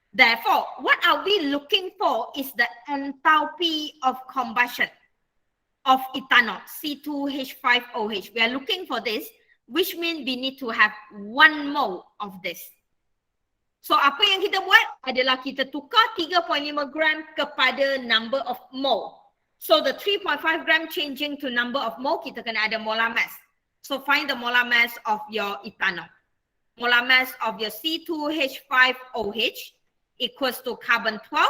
Therefore, what are we looking for is the enthalpy of combustion of ethanol, C2H5OH. We are looking for this, which means we need to have 1 mole of this. So apa yang kita buat adalah kita tukar 3.5 gram kepada number of mole. So the 3.5 gram changing to number of mole, kita kena ada molar mass. So find the molar mass of your ethanol. Molar mass of your C2H5OH equals to carbon 12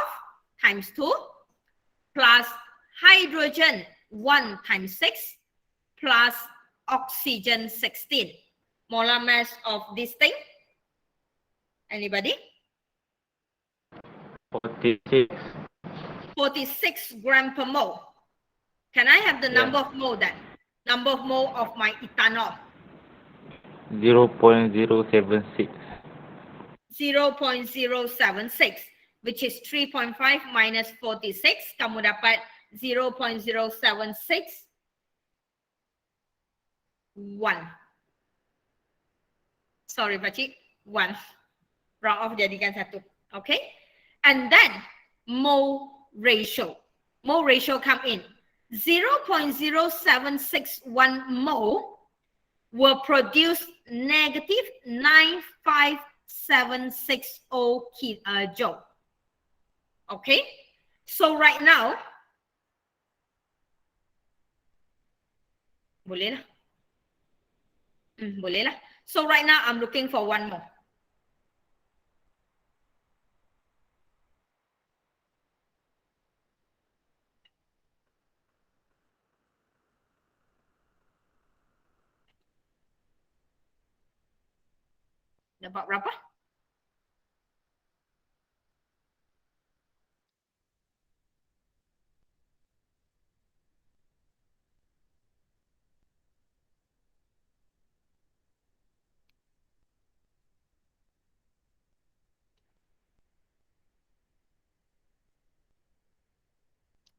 times 2 plus hydrogen 1 times 6 plus oxygen 16. Molar mass of this thing? Anybody? 46. 46 gram per mole. Can I have the Yeah. number of mole then? Number of mole of my ethanol. 0.076. 0.076, which is 3.5 minus 46. Kamu dapat 0.076. 1. Sorry, Pakcik. 1. Round off jadikan 1. Okay? And then, mole ratio. Mole ratio come in. 0.0761 mole will produce negative 95760 kilojoule. Okay? So right now, boleh lah. Boleh lah. So right now, I'm looking for one more. Dapat berapa?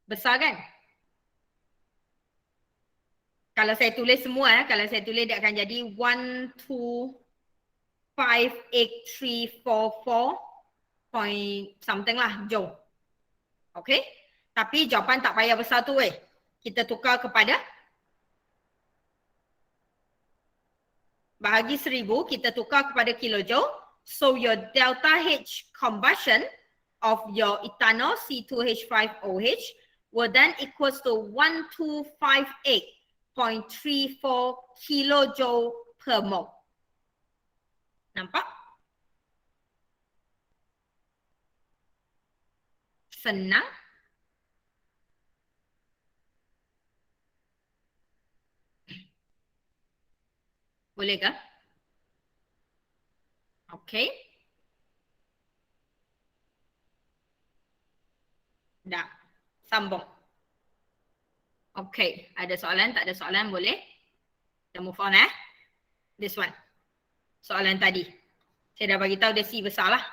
Besar kan? Kalau saya tulis semua, kalau saya tulis dia akan jadi 1258344 point something lah joule. Okay? Tapi jawapan tak payah besar tu weh. Kita tukar kepada bahagi 1000, kita tukar kepada kilojoule. So your delta H combustion of your ethanol C2H5OH will then equals to 1258.34 kilojoule per mole. Nampak? Senang. Boleh ke? Okay. Dah. Sambung. Okay. Ada soalan? Tak ada soalan? Boleh? Kita move on This one. Soalan tadi. Saya dah bagi tahu dia C besar lah.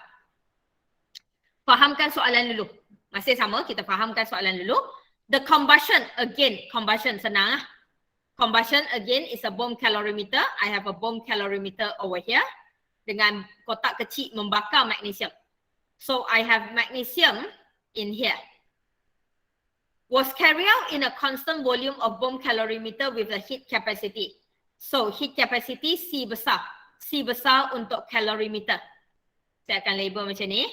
Fahamkan soalan dulu. Masih sama, kita fahamkan soalan dulu. The combustion, again, combustion senang lah. Combustion again is a bomb calorimeter. I have a bomb calorimeter over here. Dengan kotak kecil membakar magnesium. So I have magnesium in here. Was carried out in a constant volume of bomb calorimeter with a heat capacity. So heat capacity C besar. C besar untuk calorimeter. Saya akan label macam ni.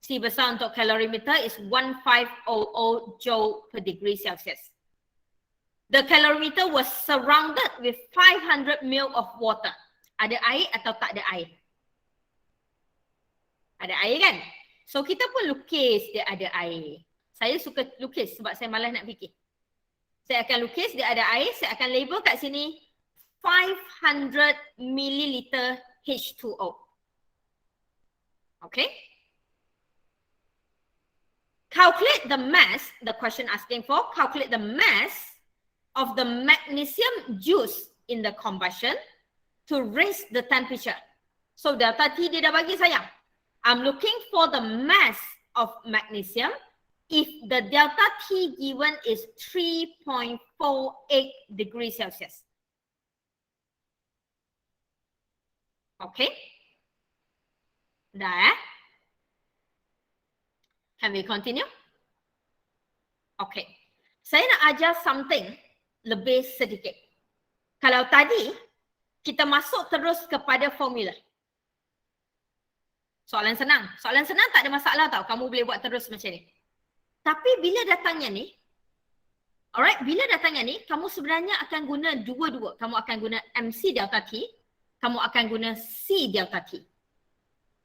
C besar untuk calorimeter is 1500 joule per degree Celsius. The calorimeter was surrounded with 500 ml of water. Ada air atau tak ada air? Ada air kan? So kita pun lukis dia ada air. Saya suka lukis sebab saya malas nak fikir. Saya akan lukis dia ada air, saya akan label kat sini 500 milliliter H2O. Okay? Calculate the mass, the question asking for, calculate the mass of the magnesium juice in the combustion to raise the temperature. So delta T dia dah bagi saya. I'm looking for the mass of magnesium if the delta T given is 3.48 degrees Celsius. Okay? Dah Can we continue? Okay. Saya nak ajar something lebih sedikit. Kalau tadi kita masuk terus kepada formula. Soalan senang. Soalan senang tak ada masalah tau. Kamu boleh buat terus macam ni. Tapi bila datangnya ni, alright, bila datangnya ni, kamu sebenarnya akan guna dua-dua. Kamu akan guna MC delta T, kamu akan guna C delta T.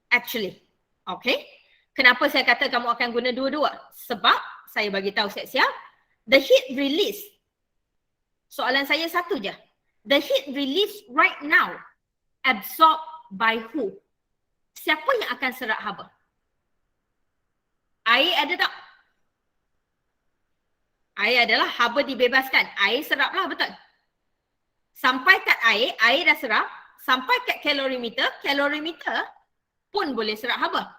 Actually, okay. Kenapa saya kata kamu akan guna dua-dua? Sebab saya bagi tahu siap-siap, the heat release. Soalan saya satu je. The heat release right now absorbed by who? Siapa yang akan serap haba? Air ada tak? Air adalah haba dibebaskan. Air seraplah, betul? Sampai kat air, air dah serap. Sampai kat calorimeter, calorimeter pun boleh serap haba.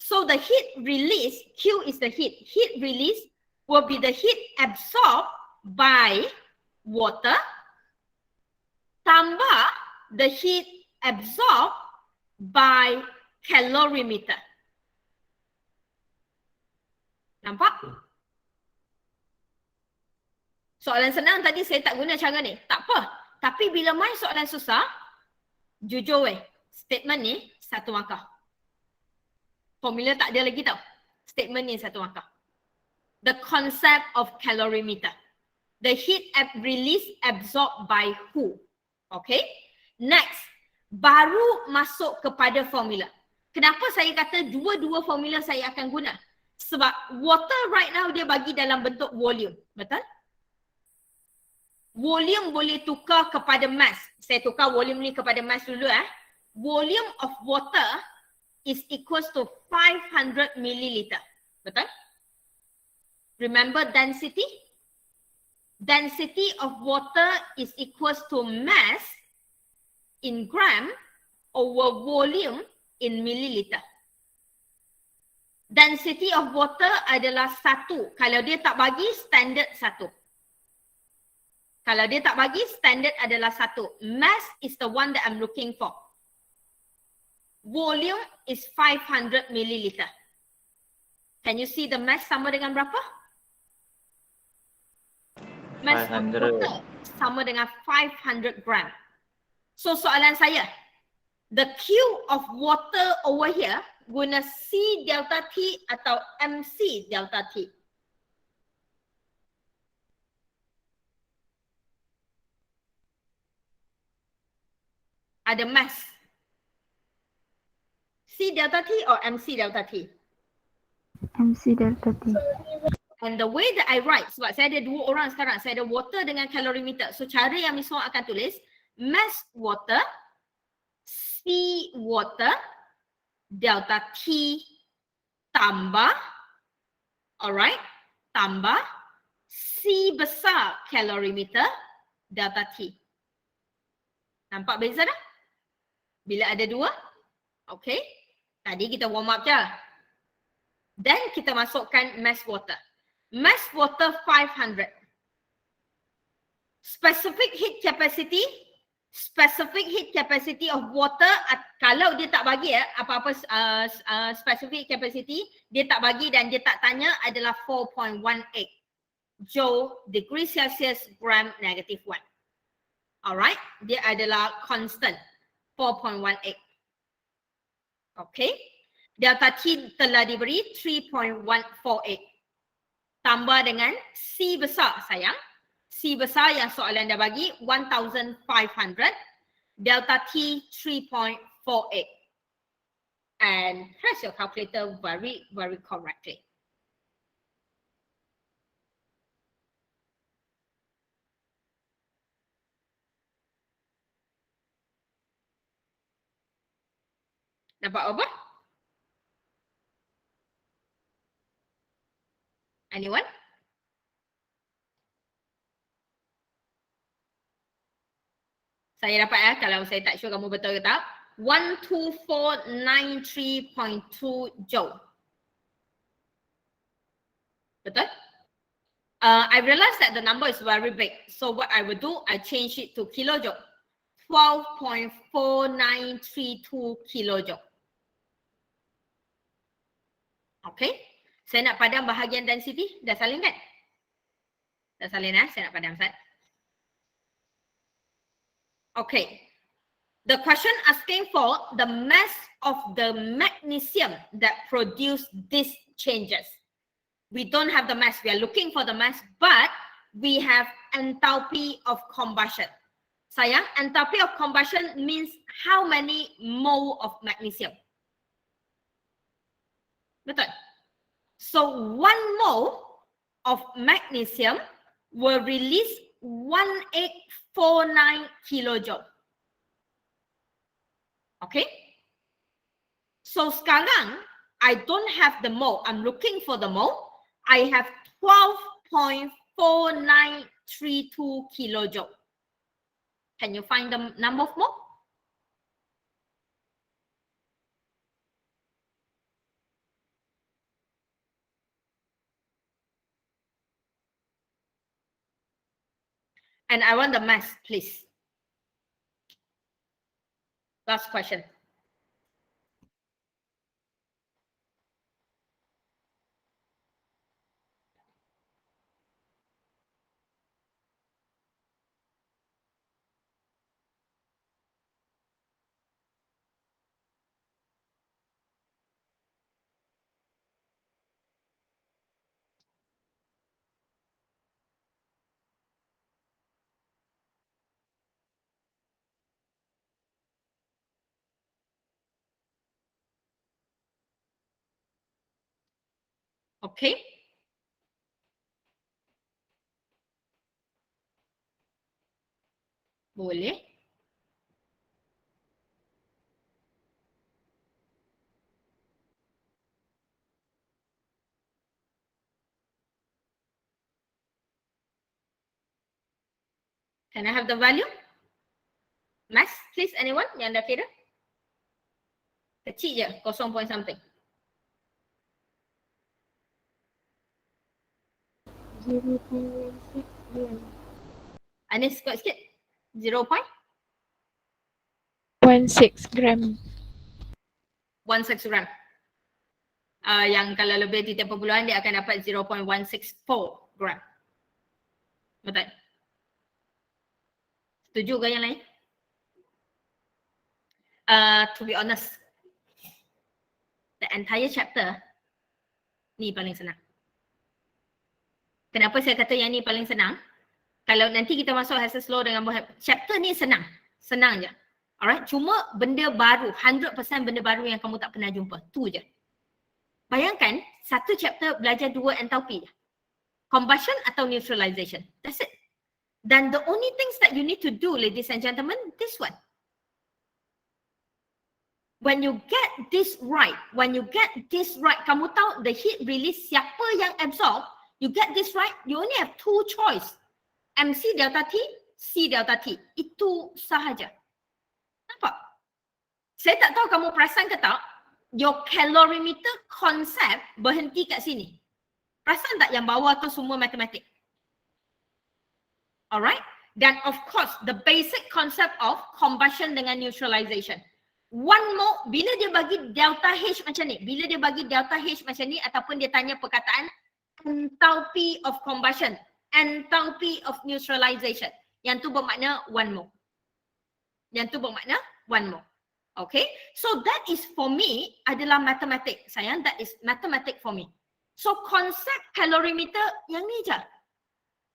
So the heat release, Q is the heat. Heat release will be the heat absorbed by water tambah the heat absorbed by calorimeter. Nampak? Soalan senang tadi saya tak guna cara ni. Tak apa. Tapi bila main soalan susah, jujur weh, statement ni satu markah. Formula tak ada lagi tau. Statement ni satu markah. The concept of calorimeter. The heat release absorbed by who? Okay. Next, baru masuk kepada formula. Kenapa saya kata dua-dua formula saya akan guna? Sebab water right now dia bagi dalam bentuk volume. Betul? Volume boleh tukar kepada mass. Saya tukar volume ni kepada mass dulu . Volume of water is equals to 500 milliliter. Betul? Remember density? Density of water is equals to mass in gram over volume in milliliter. Density of water adalah 1. Kalau dia tak bagi, standard 1. Kalau dia tak bagi, standard adalah 1. Mass is the one that I'm looking for. Volume is 500 milliliter. Can you see the mass sama dengan berapa? Mass of 500. water sama dengan 500 gram. So soalan saya, the Q of water over here guna C delta T atau MC delta T? Ada mass. C delta T or MC delta T? MC delta T. And the way that I write, sebab saya ada dua orang sekarang, saya ada water dengan calorimeter. So cara yang Miss Wong akan tulis, mass water, C water, delta T tambah, alright, tambah C besar calorimeter, delta T. Nampak beza dah? Bila ada dua, okay. Tadi kita warm up je. Then kita masukkan mass water. Mass water 500. Specific heat capacity of water, kalau dia tak bagi apa-apa specific capacity, dia tak bagi dan dia tak tanya adalah 4.18 joule degree Celsius gram negative 1. Alright, dia adalah constant 4.18. Okay. Delta T telah diberi 3.148. Tambah dengan C besar sayang. C besar yang soalan dah bagi 1500. Delta T 3.48. And press your calculator very, very correctly. Dapat apa? Anyone? Saya dapat kalau saya tak sure kamu betul ke tak. 12493.2 joule. Betul? I realize that the number is very big. So what I will do, I change it to kilojoule. 12.4932 kilojoule. Okay. Saya nak padam bahagian density. Dah salin kan? Dah salin saya nak padam Ustaz. Okay. The question asking for the mass of the magnesium that produce these changes. We don't have the mass. We are looking for the mass, but we have enthalpy of combustion. Sayang, enthalpy of combustion means how many mole of magnesium. Betul? So 1 mole of magnesium will release 1849 kilojoule. Okay? So sekarang, I don't have the mole. I'm looking for the mole. I have 12.4932 kilojoule. Can you find the number of mole? And I want the mass, please. Last question. Okay. Boleh. Can I have the value? Mass, please, anyone yang dah kira? Kecil je, 0 point something. 0.16 gram. Anis kuat sikit. 0 point? 16 gram. 16 gram. Yang kalau lebih titik perpuluhan dia akan dapat 0.164 gram. Betul? Setuju ke yang lain? To be honest, the entire chapter ni paling senang. Kenapa saya kata yang ni paling senang? Kalau nanti kita masuk Hess's Law dengan chapter ni senang. Senang je. Alright, cuma benda baru, 100% benda baru yang kamu tak pernah jumpa. Tu je. Bayangkan, satu chapter belajar 2 enthalpy je. Combustion atau neutralization. That's it. Dan the only things that you need to do, ladies and gentlemen, this one. When you get this right, kamu tahu the heat release siapa yang absorb, you get this right, you only have 2 choice. MC delta T, C delta T. Itu sahaja. Nampak? Saya tak tahu kamu perasan ke tak, your calorimeter konsep berhenti kat sini. Perasan tak yang bawah tu semua matematik? Alright? Dan of course, the basic concept of combustion dengan neutralization. 1 mole, bila dia bagi delta H macam ni, bila dia bagi delta H macam ni ataupun dia tanya perkataan enthalpy of combustion, enthalpy of neutralization, yang tu bermakna 1 mole. Yang tu bermakna 1 mole. Okay, so that is for me adalah matematik. Sayang, that is mathematic for me. So konsep calorimeter yang ni je.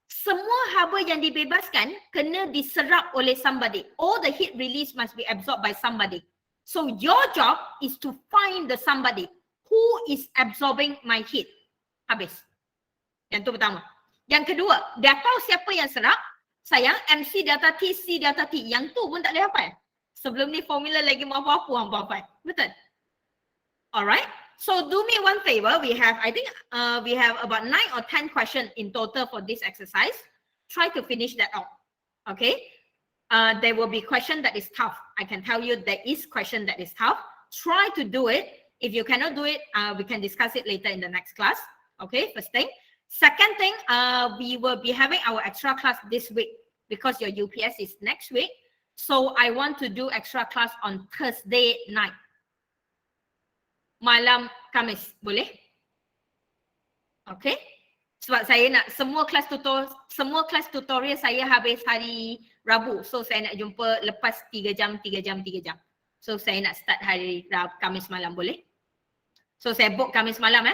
Semua haba yang dibebaskan kena diserap oleh somebody. All the heat release must be absorbed by somebody. So your job is to find the somebody who is absorbing my heat. Habis. Yang tu pertama. Yang kedua, dah tahu siapa yang serap. Sayang, MC delta T, C delta T. Yang tu pun tak boleh hafal. Sebelum ni formula lagi mau apa-apa hangpa hafal. Betul? Alright. So do me one favor. We have, I think we have about 9 or 10 questions in total for this exercise. Try to finish that out. Okay. There will be question that is tough. I can tell you there is question that is tough. Try to do it. If you cannot do it, we can discuss it later in the next class. Okay, first thing. Second thing, we will be having our extra class this week because your UPS is next week. So I want to do extra class on Thursday night. Malam Khamis, boleh? Okay. Sebab saya nak semua kelas tutorial saya habis hari Rabu. So saya nak jumpa lepas 3 jam. So saya nak start hari Khamis malam, boleh? So saya book Khamis malam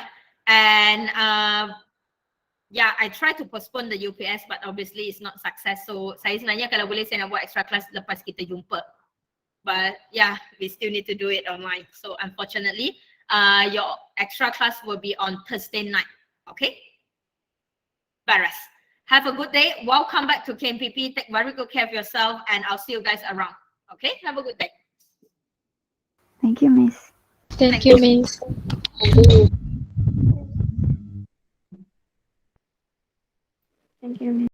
and yeah, I try to postpone the UPS but obviously it's not success. So saya sebenarnya kalau boleh saya nak buat extra class lepas kita jumpa. But yeah, we still need to do it online. So unfortunately, your extra class will be on Thursday night. Okay? Baras. Have a good day. Welcome back to KMPP. Take very good care of yourself and I'll see you guys around. Okay? Have a good day. Thank you, Miss. Thank you, Miss. Thank you, Miss.